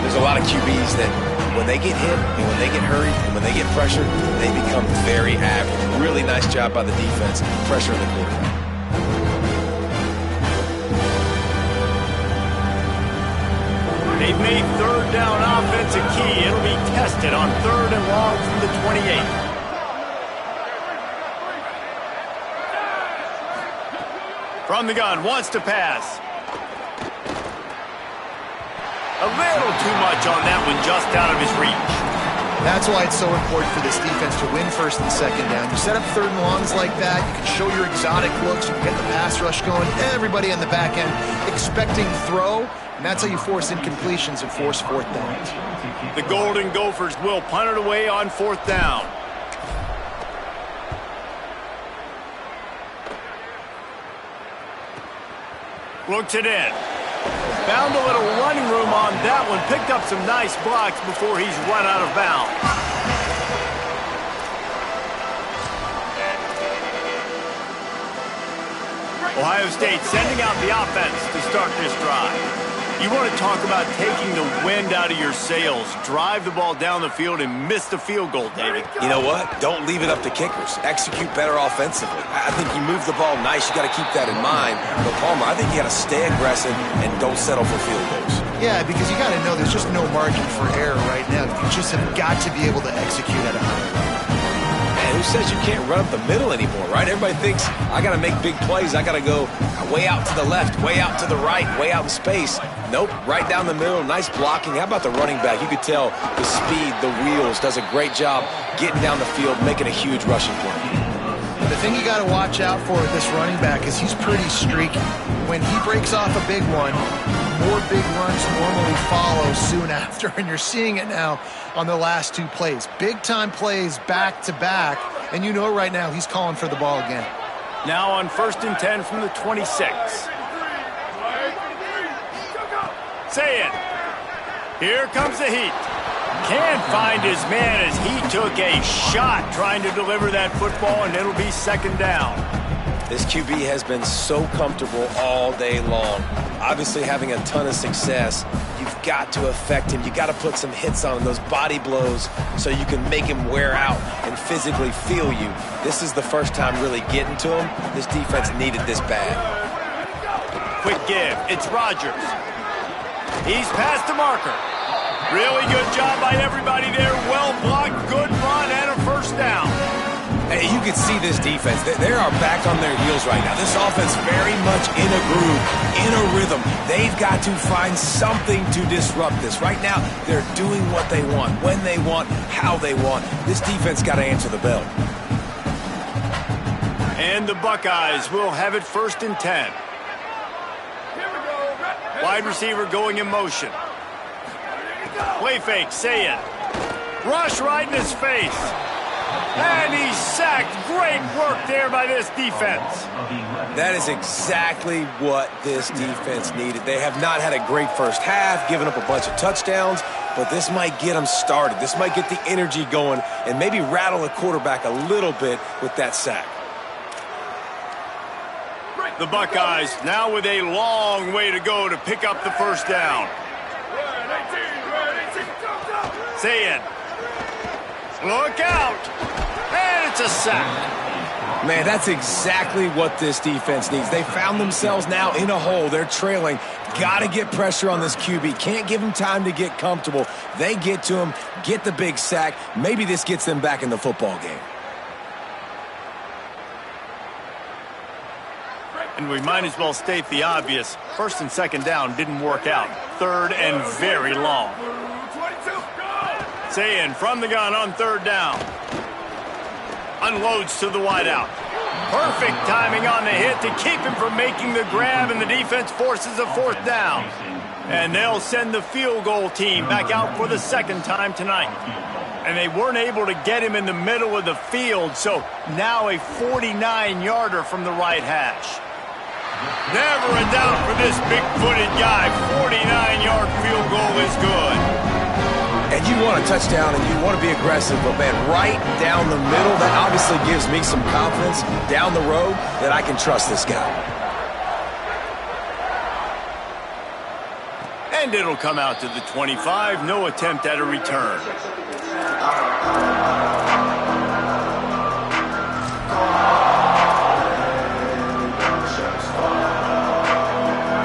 There's a lot of QBs that when they get hit and when they get hurried and when they get pressured, they become very average. Really nice job by the defense pressuring the quarterback. They've made third down offense a key. It'll be tested on 3rd and long from the 28. From the gun, wants to pass. A little too much on that one, just out of his reach. That's why it's so important for this defense to win 1st and 2nd down. You set up 3rd and longs like that, you can show your exotic looks, you can get the pass rush going, everybody on the back end expecting throw, and that's how you force incompletions and force 4th downs. The Golden Gophers will punt it away on 4th down. Looks it in. Found a little running room on that one. Picked up some nice blocks before he's run out of bounds. Ohio State sending out the offense to start this drive. You want to talk about taking the wind out of your sails. Drive the ball down the field and miss the field goal, David. You know what? Don't leave it up to kickers. Execute better offensively. I think you move the ball nice. You got to keep that in mind. But, Palmer, I think you got to stay aggressive and don't settle for field goals. Yeah, because you got to know there's just no margin for error right now. You just have got to be able to execute at a high level. Man, who says you can't run up the middle anymore, right? Everybody thinks I got to make big plays. I got to go way out to the left, way out to the right, way out in space. Nope, right down the middle, nice blocking. How about the running back? You could tell the speed, the wheels, does a great job getting down the field, making a huge rushing play. The thing you got to watch out for with this running back is he's pretty streaky. When he breaks off a big one, more big runs normally follow soon after, and you're seeing it now on the last 2 plays. Big-time plays back-to-back, and you know right now he's calling for the ball again. Now on 1st and 10 from the 26. Say it. Here comes the heat. Can't find his man as he took a shot trying to deliver that football, and it'll be 2nd down. This QB has been so comfortable all day long. Obviously having a ton of success. You've got to affect him. You've got to put some hits on him, those body blows, so you can make him wear out and physically feel you. This is the first time really getting to him. This defense needed this bad. Quick give. It's Rodgers. He's past the marker. Really good job by everybody there. Well blocked, good run, and a first down. Hey, you can see this defense. They are back on their heels right now. This offense very much in a groove, in a rhythm. They've got to find something to disrupt this. Right now, they're doing what they want, when they want, how they want. This defense got to answer the bell. And the Buckeyes will have it 1st and 10. Wide receiver going in motion. Play fake, say it. Rush right in his face. And he's sacked. Great work there by this defense. That is exactly what this defense needed. They have not had a great first half, given up a bunch of touchdowns, but this might get them started. This might get the energy going and maybe rattle the quarterback a little bit with that sack. The Buckeyes now with a long way to go to pick up the first down. Say it. Look out. And it's a sack. Man, that's exactly what this defense needs. They found themselves now in a hole. They're trailing. Got to get pressure on this QB. Can't give him time to get comfortable. They get to him, get the big sack. Maybe this gets them back in the football game. And we might as well state the obvious. 1st and 2nd down didn't work out. 3rd and very long. Sayin from the gun on 3rd down. Unloads to the wideout. Perfect timing on the hit to keep him from making the grab, and the defense forces a 4th down. And they'll send the field goal team back out for the 2nd time tonight. And they weren't able to get him in the middle of the field, so now a 49-yarder from the right hash. Never a doubt for this big-footed guy. 49-yard field goal is good. And you want a touchdown and you want to be aggressive, but man, right down the middle, that obviously gives me some confidence down the road that I can trust this guy. And it'll come out to the 25. No attempt at a return.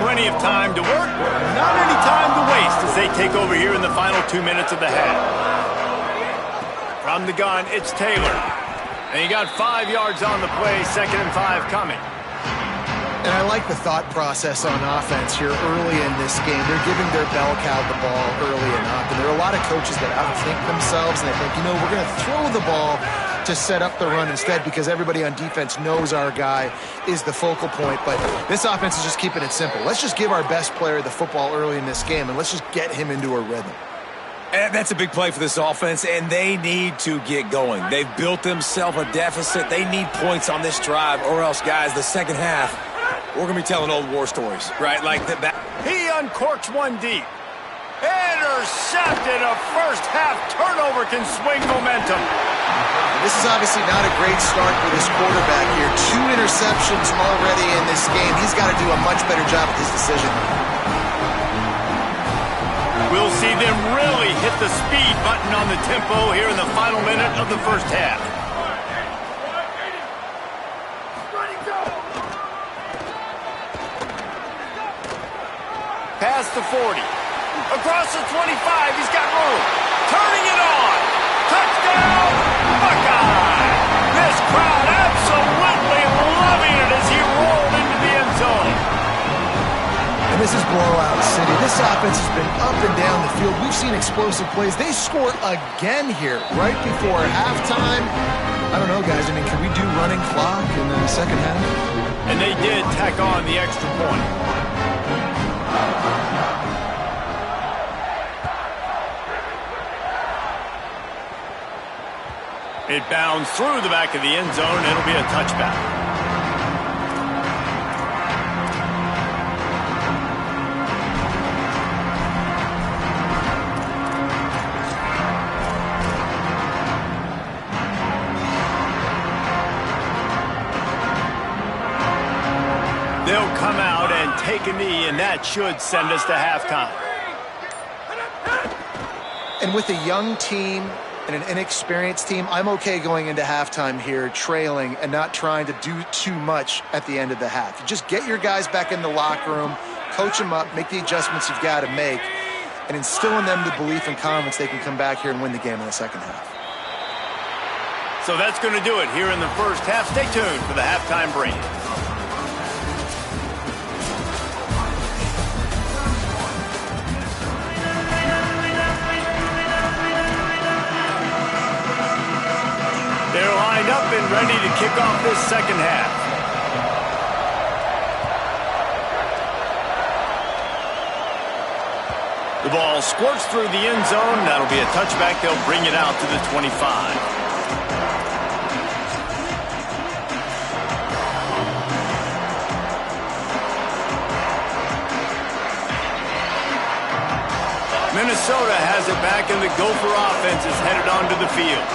Plenty of time to work, not any time to waste as they take over here in the final 2 minutes of the half. From the gun, it's Taylor. And he got 5 yards on the play, 2nd and 5 coming. And I like the thought process on offense here early in this game. They're giving their bell cow the ball early enough. And there are a lot of coaches that outthink themselves, and they think, you know, we're going to throw the ball to set up the run instead because everybody on defense knows our guy is the focal point. But this offense is just keeping it simple. Let's just give our best player the football early in this game, and let's just get him into a rhythm. And that's a big play for this offense, and they need to get going. They've built themselves a deficit. They need points on this drive, or else, guys, the second half, we're going to be telling old war stories, right? Like that. He uncorks one deep. Intercepted. A first half turnover can swing momentum. This is obviously not a great start for this quarterback here. 2 interceptions already in this game. He's got to do a much better job with his decision. We'll see them really hit the speed button on the tempo here in the final minute of the first half. Past the 40. Across the 25. He's got room. Turning it on. Touchdown, Buckeye! This crowd absolutely loving it as he rolled into the end zone. And this is blowout city. This offense has been up and down the field. We've seen explosive plays. They score again here right before halftime. I don't know, guys. I mean, can we do running clock in the second half? And they did tack on the extra point. It bounds through the back of the end zone. It'll be a touchback. take a knee, and that should send us to halftime. And with a young team and an inexperienced team, I'm okay going into halftime here, trailing and not trying to do too much at the end of the half. You just get your guys back in the locker room, coach them up, make the adjustments you've got to make, and instill in them the belief and confidence they can come back here and win the game in the second half. So that's going to do it here in the first half. Stay tuned for the halftime break. They're lined up and ready to kick off this second half. The ball squirts through the end zone. That'll be a touchback. They'll bring it out to the 25. Minnesota has it back, and the Gopher offense is headed onto the field.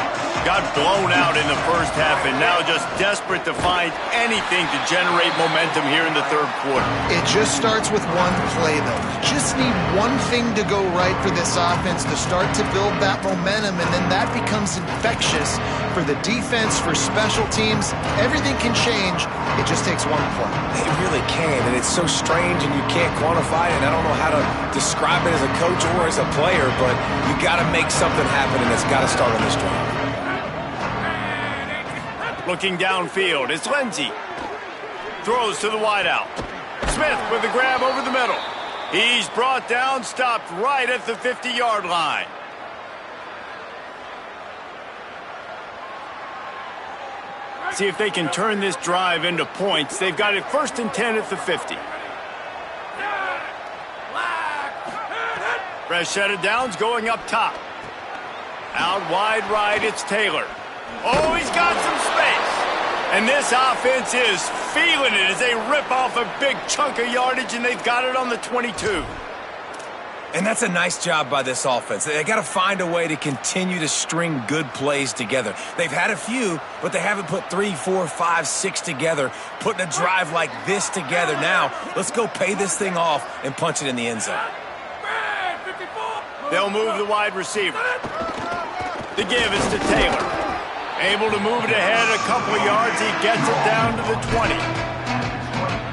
Got blown out in the first half, and now just desperate to find anything to generate momentum here in the third quarter. It just starts with one play, though. You just need one thing to go right for this offense to start to build that momentum, and then that becomes infectious for the defense, for special teams. Everything can change. It just takes one play. It really can, and it's so strange, and you can't quantify it, and I don't know how to describe it as a coach or as a player, but you got to make something happen, and it's got to start on this drive. Looking downfield, it's Lindsey. Throws to the wideout. Smith with the grab over the middle. He's brought down, stopped right at the 50-yard line. See if they can turn this drive into points. They've got it 1st and 10 at the 50. Fresh set of downs going up top. Out wide right, it's Taylor. Oh, he's got some space. And this offense is feeling it as they rip off a big chunk of yardage, and they've got it on the 22. And that's a nice job by this offense. They got to find a way to continue to string good plays together. They've had a few, but they haven't put 3, 4, 5, 6 together, putting a drive like this together. Now, let's go pay this thing off and punch it in the end zone. They'll move the wide receiver. The give is to Taylor. Able to move it ahead a couple of yards. He gets it down to the 20.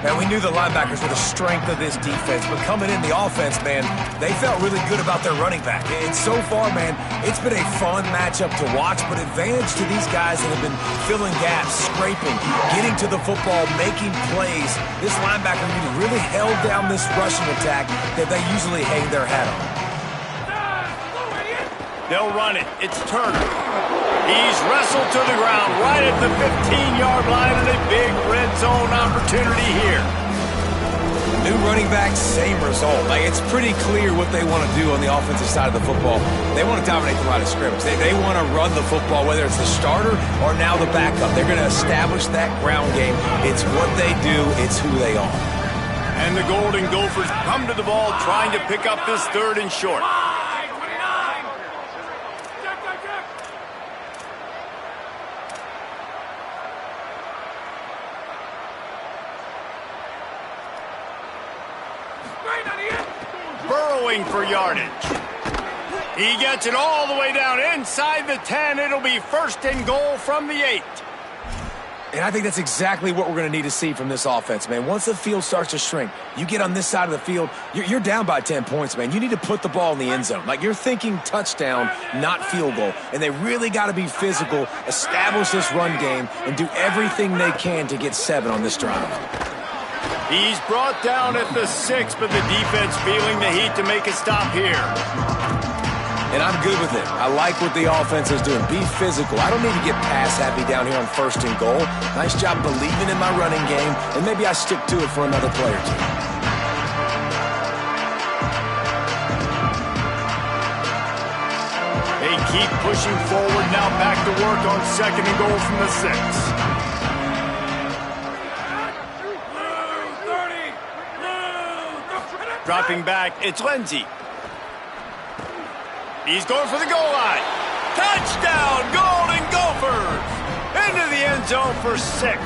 Man, we knew the linebackers were the strength of this defense, but coming in the offense, man, they felt really good about their running back. And so far, man, it's been a fun matchup to watch, but advantage to these guys that have been filling gaps, scraping, getting to the football, making plays. This linebacker really held down this rushing attack that they usually hang their hat on. They'll run it. It's Turner. He's wrestled to the ground right at the 15-yard line, and a big red zone opportunity here. New running back, same result. It's pretty clear what they want to do on the offensive side of the football. They want to dominate the line of scrimmage. They want to run the football, whether it's the starter or now the backup. They're going to establish that ground game. It's what they do. It's who they are. And the Golden Gophers come to the ball trying to pick up this 3rd and short. Burrowing for yardage. He gets it all the way down inside the 10. It'll be 1st and goal from the 8. And I think that's exactly what we're going to need to see from this offense, man. Once the field starts to shrink, you get on this side of the field, you're down by 10 points, man. You need to put the ball in the end zone. You're thinking touchdown, not field goal. And they really got to be physical, establish this run game, and do everything they can to get 7 on this drive. He's brought down at the 6, but the defense feeling the heat to make a stop here. And I'm good with it. I like what the offense is doing. Be physical. I don't need to get pass happy down here on 1st and goal. Nice job believing in my running game, and maybe I stick to it for another play or two. They keep pushing forward, now back to work on 2nd and goal from the 6. Dropping back, it's Lindsey. He's going for the goal line. Touchdown, Golden Gophers! Into the end zone for 6.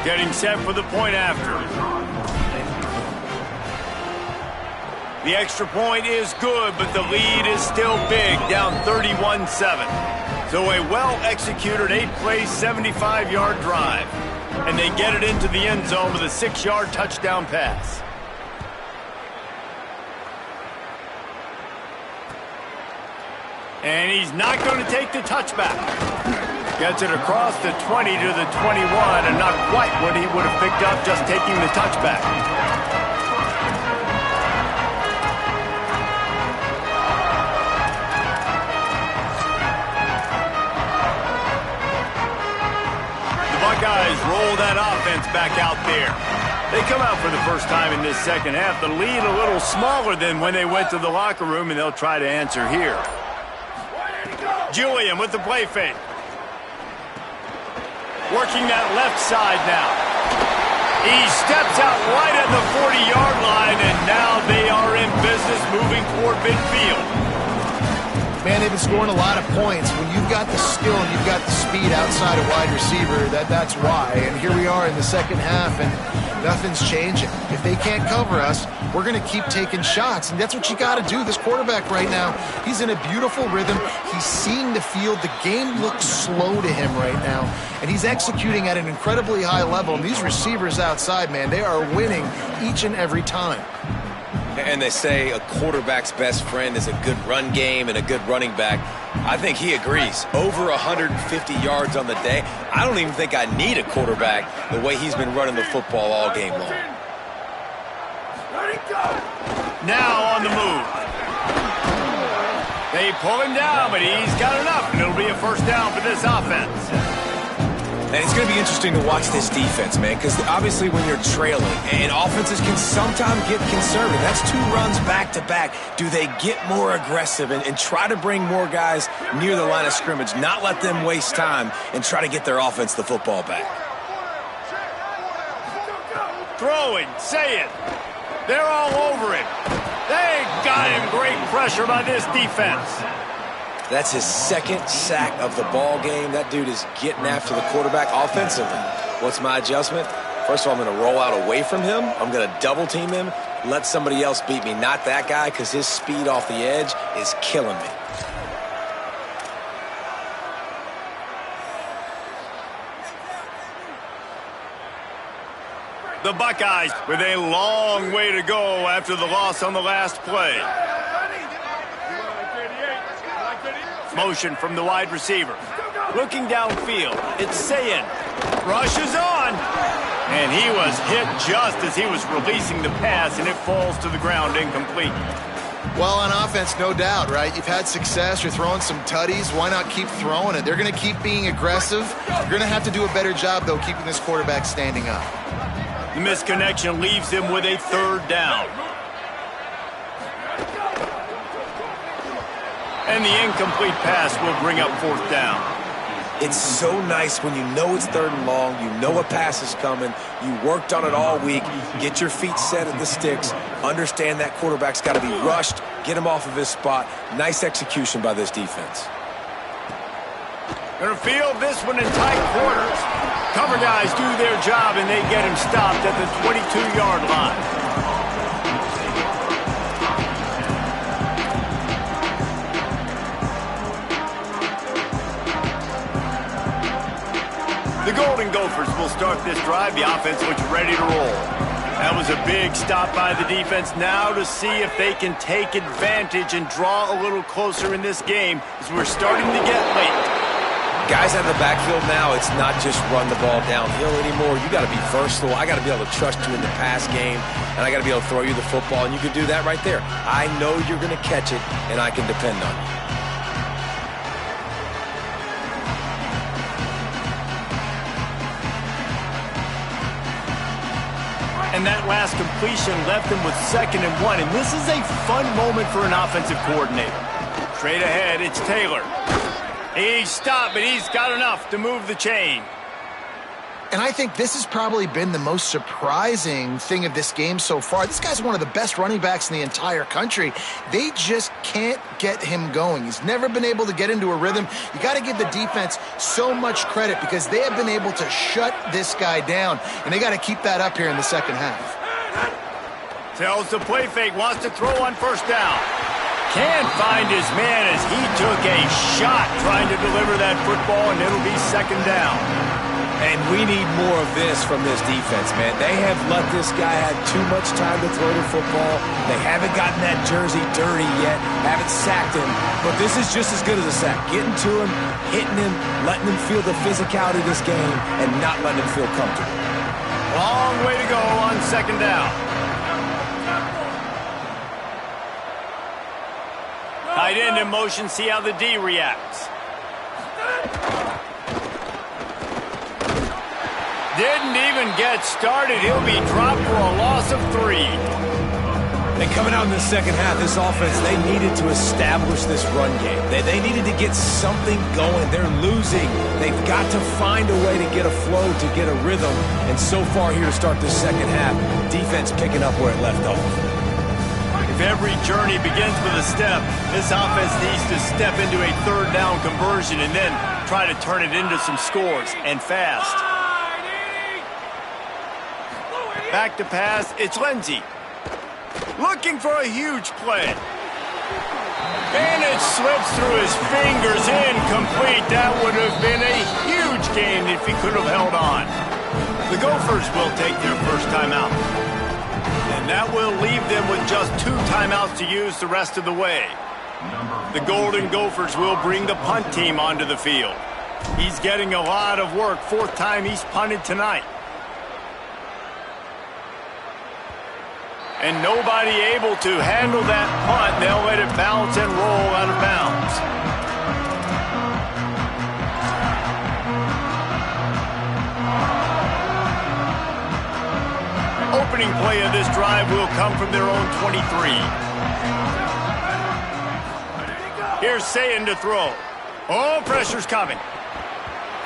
Getting set for the point after. The extra point is good, but the lead is still big, down 31-7. So a well-executed 8-play, 75-yard drive. And they get it into the end zone with a 6-yard touchdown pass. And he's not going to take the touchback. Gets it across the 20 to the 21, and not quite what he would have picked up just taking the touchback. The Buckeyes roll that offense back out there. They come out for the first time in this second half. The lead a little smaller than when they went to the locker room, and they'll try to answer here. Julian with the play fake. Working that left side now. He steps out right at the 40-yard line, and now they are in business moving toward midfield. Man, they've been scoring a lot of points. When you've got the skill and you've got the speed outside a wide receiver, that's why. And here we are in the second half, and nothing's changing. If they can't cover us, we're going to keep taking shots, and that's what you got to do. This quarterback right now, he's in a beautiful rhythm. He's seeing the field. The game looks slow to him right now, and he's executing at an incredibly high level. And these receivers outside, man, they are winning each and every time. And they say a quarterback's best friend is a good run game and a good running back. I think he agrees. Over 150 yards on the day. I don't even think I need a quarterback the way he's been running the football all game long. Now on the move. They pull him down, but he's got enough, and it'll be a first down for this offense. And it's going to be interesting to watch this defense, man, because obviously when you're trailing, and offenses can sometimes get conservative. That's 2 runs back-to-back. Do they get more aggressive and try to bring more guys near the line of scrimmage, not let them waste time, and try to get their offense the football back? Throwing, say it. They're all over him. They got him. Great pressure by this defense. That's his second sack of the ball game. That dude is getting after the quarterback offensively. What's my adjustment? First of all, I'm going to roll out away from him. I'm going to double team him, let somebody else beat me, not that guy, because his speed off the edge is killing me. The Buckeyes with a long way to go after the loss on the last play. Motion from the wide receiver. Looking downfield, it's Sayin. Rushes on. And he was hit just as he was releasing the pass, and it falls to the ground incomplete. Well, on offense, no doubt, right? You've had success. You're throwing some tutties. Why not keep throwing it? They're going to keep being aggressive. You're going to have to do a better job, though, keeping this quarterback standing up. The misconnection leaves him with a third down. And the incomplete pass will bring up fourth down. It's so nice when you know it's third and long, you know a pass is coming, you worked on it all week, get your feet set at the sticks, understand that quarterback's got to be rushed, get him off of his spot. Nice execution by this defense. Gonna field this one in tight quarters. Cover guys do their job, and they get him stopped at the 22-yard line. The Golden Gophers will start this drive. The offense looks ready to roll. That was a big stop by the defense. Now to see if they can take advantage and draw a little closer in this game as we're starting to get late. Guys out of the backfield now, it's not just run the ball downhill anymore. You got to be versatile. I got to be able to trust you in the pass game, and I got to be able to throw you the football, and you can do that right there. I know you're going to catch it, and I can depend on you. And that last completion left him with 2nd and 1. And this is a fun moment for an offensive coordinator. Straight ahead, it's Taylor. He's stopped, but he's got enough to move the chain. And I think this has probably been the most surprising thing of this game so far. This guy's one of the best running backs in the entire country. They just can't get him going. He's never been able to get into a rhythm. You got to give the defense so much credit because they have been able to shut this guy down, and they got to keep that up here in the second half. Tells the play fake, wants to throw on first down. Can't find his man as he took a shot trying to deliver that football, and it'll be second down. And we need more of this from this defense, man. They have let this guy have too much time to throw the football. They haven't gotten that jersey dirty yet, haven't sacked him. But this is just as good as a sack. Getting to him, hitting him, letting him feel the physicality of this game, and not letting him feel comfortable. Long way to go on second down. Tight end in motion, see how the D reacts. Didn't even get started. He'll be dropped for a loss of 3. And coming out in the second half, this offense, they needed to establish this run game. They needed to get something going. They're losing. They've got to find a way to get a flow, to get a rhythm. And so far here to start the second half, defense picking up where it left off. If every journey begins with a step, this offense needs to step into a third down conversion and then try to turn it into some scores, and fast. Back to pass, it's Lindsey. Looking for a huge play. And it slips through his fingers, incomplete. That would have been a huge gain if he could have held on. The Gophers will take their first timeout. And that will leave them with just 2 timeouts to use the rest of the way. The Golden Gophers will bring the punt team onto the field. He's getting a lot of work. 4th time he's punted tonight. And nobody able to handle that punt. They'll let it bounce and roll out of bounds. Opening play of this drive will come from their own 23. Here's Sayin to throw. Oh, pressure's coming.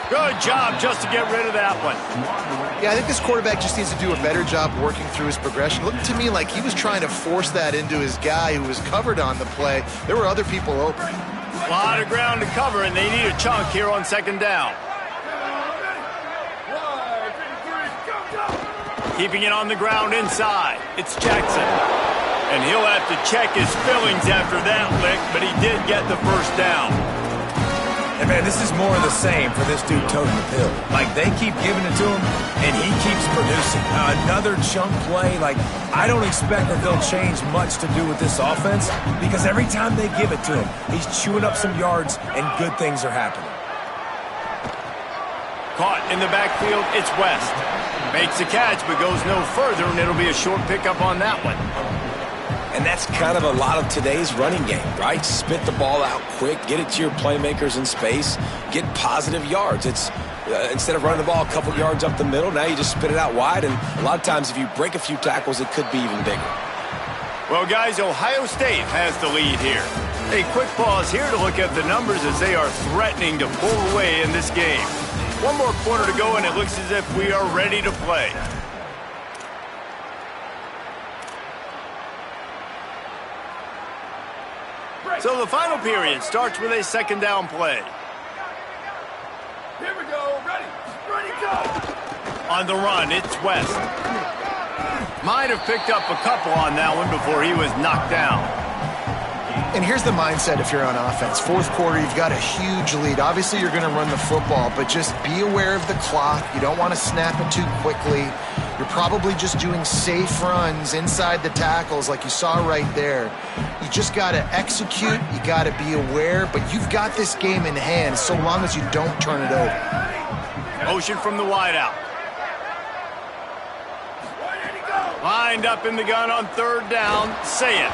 Good job just to get rid of that one. Yeah, I think this quarterback just needs to do a better job working through his progression. Looked to me like he was trying to force that into his guy who was covered on the play. There were other people open. A lot of ground to cover, and they need a chunk here on second down. Keeping it on the ground inside. It's Jackson. And he'll have to check his fillings after that lick, but he did get the first down. And, man, this is more of the same for this dude toting the pill. Like, they keep giving it to him, and he keeps producing. Another chunk play. Like, I don't expect that they'll change much to do with this offense because every time they give it to him, he's chewing up some yards, and good things are happening. Caught in the backfield, it's West. Makes the catch, but goes no further, and it'll be a short pickup on that one. And that's kind of a lot of today's running game, right? Spit the ball out quick, get it to your playmakers in space, get positive yards. It's instead of running the ball a couple yards up the middle, now you just spit it out wide, and a lot of times if you break a few tackles, it could be even bigger. Well, guys, Ohio State has the lead here. A quick pause here to look at the numbers as they are threatening to pull away in this game. One more quarter to go, and it looks as if we are ready to play. So the final period starts with a second down play. Here we go. Ready, go. On the run, it's West. Might have picked up a couple on that one before he was knocked down. And here's the mindset if you're on offense. 4th quarter, you've got a huge lead. Obviously, you're going to run the football, but just be aware of the clock. You don't want to snap it too quickly. You're probably just doing safe runs inside the tackles like you saw right there. You just got to execute. You got to be aware, but you've got this game in hand so long as you don't turn it over. Motion from the wideout. Lined up in the gun on 3rd down. Say it.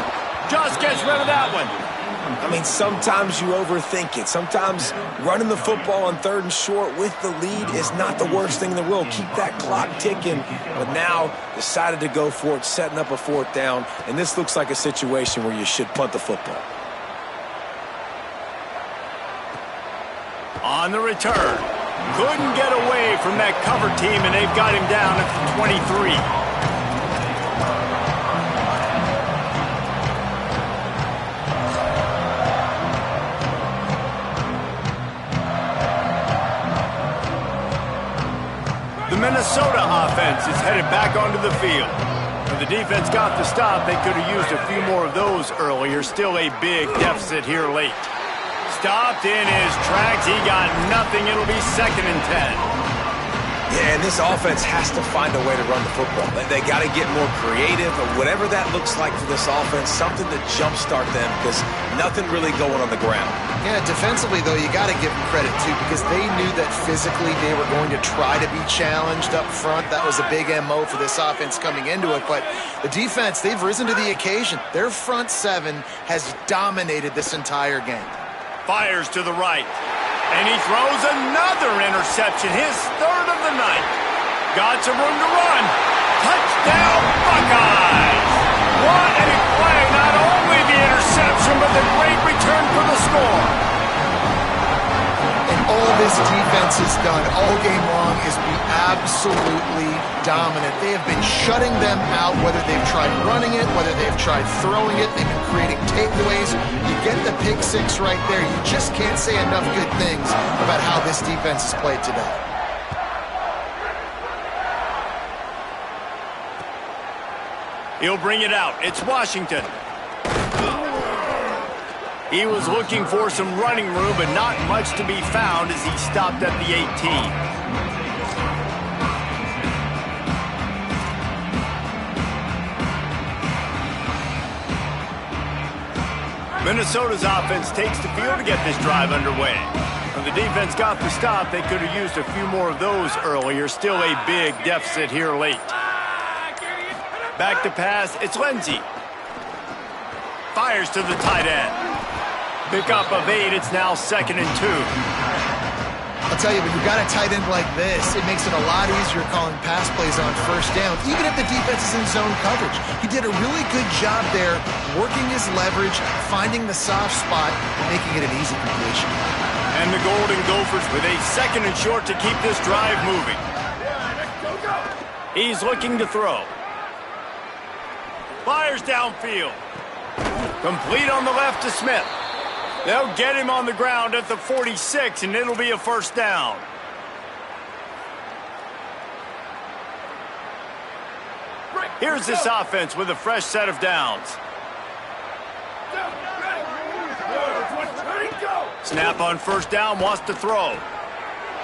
Just gets rid of that one. I mean, sometimes you overthink it. Sometimes running the football on 3rd and short with the lead is not the worst thing in the world. Keep that clock ticking. But now decided to go for it, setting up a 4th down. And this looks like a situation where you should punt the football. On the return, Couldn't get away from that cover team, and they've got him down at the 23. The Minnesota offense is headed back onto the field. When the defense got the stop, they could have used a few more of those earlier. Still a big deficit here late. Stopped in his tracks. He got nothing. It'll be 2nd and 10. Yeah, and this offense has to find a way to run the football. They got to get more creative, or whatever that looks like for this offense, something to jumpstart them, because nothing really going on the ground. Yeah, defensively, though, you got to give them credit, too, because they knew that physically they were going to try to be challenged up front. That was a big MO for this offense coming into it. But the defense, they've risen to the occasion. Their front seven has dominated this entire game. Fires to the right. And he throws another interception, his 3rd of the night. Got some room to run. Touchdown, Buckeyes! What a play! Not only the interception, but the great return for the score. And all this defense has done all game long is be absolutely dominant. They have been shutting them out, whether they've tried running it, whether they've tried throwing it. They've been creating takeaways. You get the pick 6 right there. You just can't say enough good things about how this defense has played today. He'll bring it out. It's Washington. He was looking for some running room, but not much to be found as he stopped at the 18. Minnesota's offense takes the field to get this drive underway. When the defense got the stop, they could have used a few more of those earlier. Still a big deficit here late. Back to pass, it's Lindsey. Fires to the tight end. Pickup of 8, it's now 2nd and 2. I'll tell you, when you've got a tight end like this, it makes it a lot easier calling pass plays on 1st down, even if the defense is in zone coverage. He did a really good job there, working his leverage, finding the soft spot, and making it an easy completion. And the Golden Gophers with a 2nd and short to keep this drive moving. He's looking to throw. Fires downfield. Complete on the left to Smith. They'll get him on the ground at the 46, and it'll be a 1st down. Here's this offense with a fresh set of downs. Snap on 1st down, wants to throw.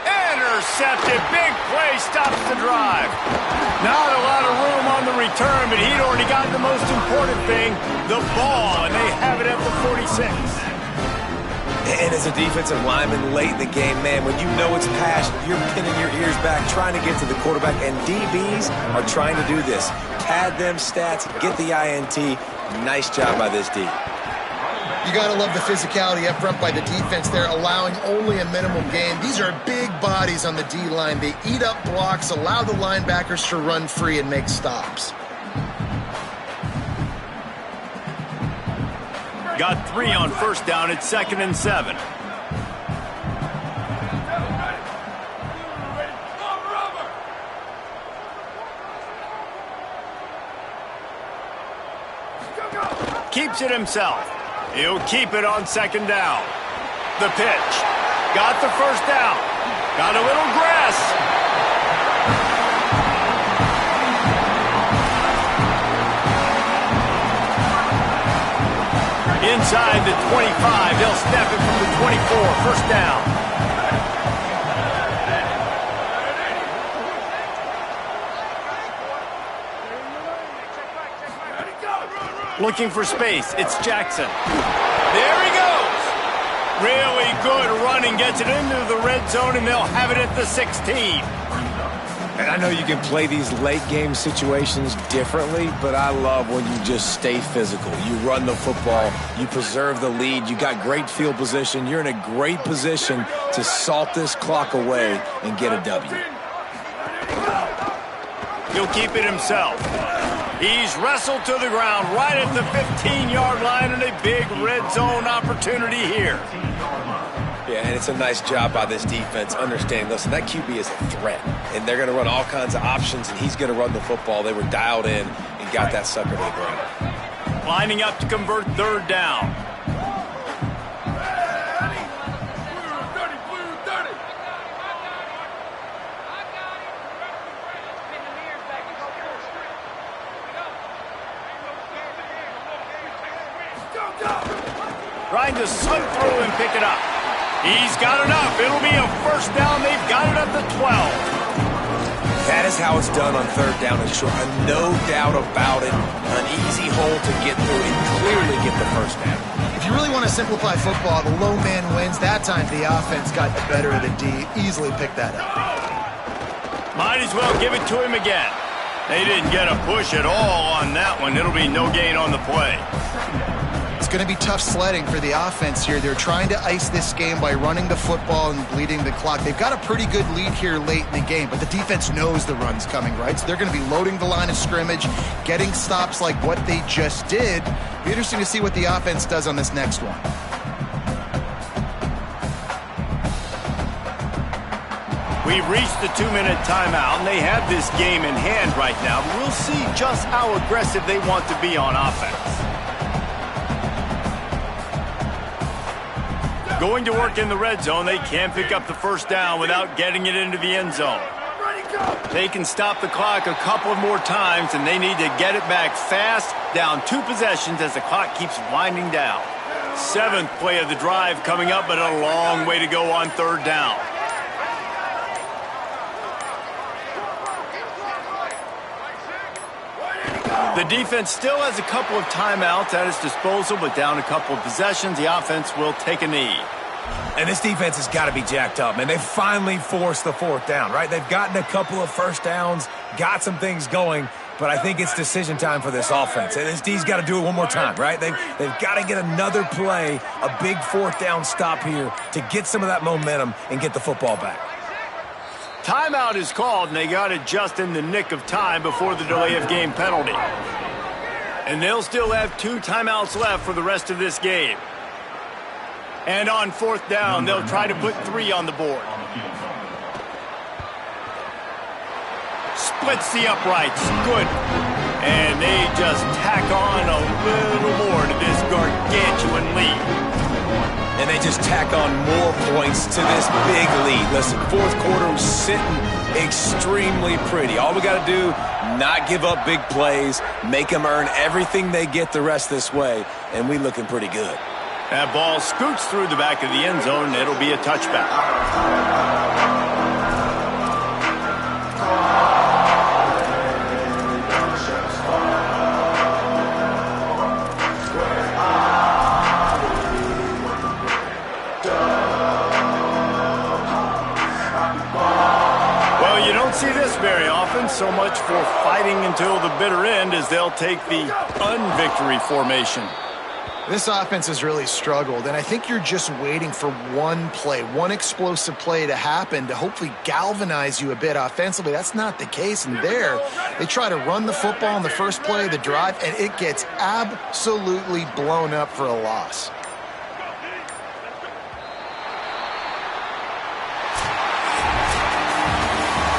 Intercepted, big play, stops the drive. Not a lot of room on the return, but he'd already got the most important thing, the ball, and they have it at the 46. And as a defensive lineman late in the game, man, when you know it's passed, you're pinning your ears back, trying to get to the quarterback, and DBs are trying to do this. Pad them stats, get the INT. Nice job by this D. You got to love the physicality up front by the defense there, allowing only a minimum gain. These are big bodies on the D-line. They eat up blocks, allow the linebackers to run free and make stops. Got 3 on 1st down. It's 2nd and 7. Keeps it himself. He'll keep it on 2nd down. The pitch. Got the 1st down. Got a little grass. Inside the 25, they'll snap it from the 24, 1st down. Looking for space, it's Jackson. There he goes. Really good running, gets it into the red zone, and they'll have it at the 16. And I know you can play these late game situations differently, but I love when you just stay physical. You run the football, you preserve the lead, you got great field position, you're in a great position to salt this clock away and get a W. He'll keep it himself. He's wrestled to the ground right at the 15-yard line, and a big red zone opportunity here. Yeah, and it's a nice job by this defense understanding, listen, that QB is a threat, and they're going to run all kinds of options, and he's going to run the football. They were dialed in and got that sucker to the ground. Lining up to convert third down. Trying to slip through and pick it up. He's got enough. It'll be a first down. They've got it at the 12. That is how it's done on third down and short. No doubt about it. An easy hole to get through and clearly get the first down. If you really want to simplify football, the low man wins. That time the offense got the better of the D. Easily picked that up. Might as well give it to him again. They didn't get a push at all on that one. It'll be no gain on the play. It's going to be tough sledding for the offense here. They're trying to ice this game by running the football and bleeding the clock. They've got a pretty good lead here late in the game, but the defense knows the run's coming, right? So they're going to be loading the line of scrimmage, getting stops like what they just did. Be interesting to see what the offense does on this next one. We've reached the 2-minute timeout, and they have this game in hand right now. But we'll see just how aggressive they want to be on offense. Going to work in the red zone, they can't pick up the first down without getting it into the end zone. They can stop the clock a couple of more times, and they need to get it back fast, down 2 possessions as the clock keeps winding down. 7th play of the drive coming up, but a long way to go on third down. The defense still has a couple of timeouts at its disposal, but down a couple of possessions, the offense will take a knee. And this defense has got to be jacked up, man. They finally forced the fourth down, right? They've gotten a couple of first downs, got some things going, but I think it's decision time for this offense. And this D's got to do it one more time, right? They've got to get another play, a big fourth down stop here to get some of that momentum and get the football back. Timeout is called, and they got it just in the nick of time before the delay of game penalty. And they'll still have 2 timeouts left for the rest of this game. And on fourth down, they'll try to put 3 on the board. Splits the uprights. Good. And they just tack on a little more to this gargantuan lead. And they just tack on more points to this big lead. Listen, fourth quarter was sitting extremely pretty. All we got to do, not give up big plays, make them earn everything they get the rest this way, and we looking pretty good. That ball scoots through the back of the end zone, and it'll be a touchback. See this very often, so much for fighting until the bitter end as they'll take the unvictory formation. This offense has really struggled, and I think you're just waiting for one play, one explosive play to happen to hopefully galvanize you a bit offensively. That's not the case, and there they try to run the football in the first play of the drive, and it gets absolutely blown up for a loss.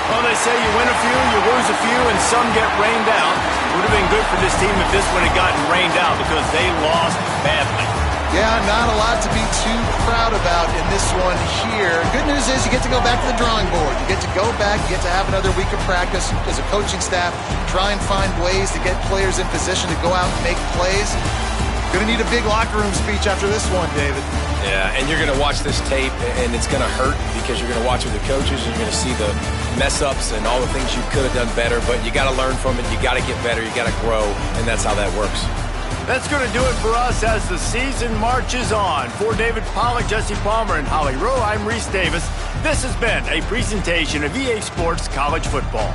Well, they say you win a few, you lose a few, and some get rained out. Would have been good for this team if this one had gotten rained out because they lost badly. Yeah, not a lot to be too proud about in this one here. Good news is you get to go back to the drawing board. You get to go back, you get to have another week of practice as a coaching staff, try and find ways to get players in position to go out and make plays. Going to need a big locker room speech after this one, David. Yeah, and you're going to watch this tape, and it's going to hurt because you're going to watch with the coaches, and you're going to see the mess-ups and all the things you could have done better, but you got to learn from it, you got to get better, you got to grow, and that's how that works. That's going to do it for us as the season marches on. For David Pollack, Jesse Palmer, and Holly Rowe, I'm Reese Davis. This has been a presentation of EA Sports College Football.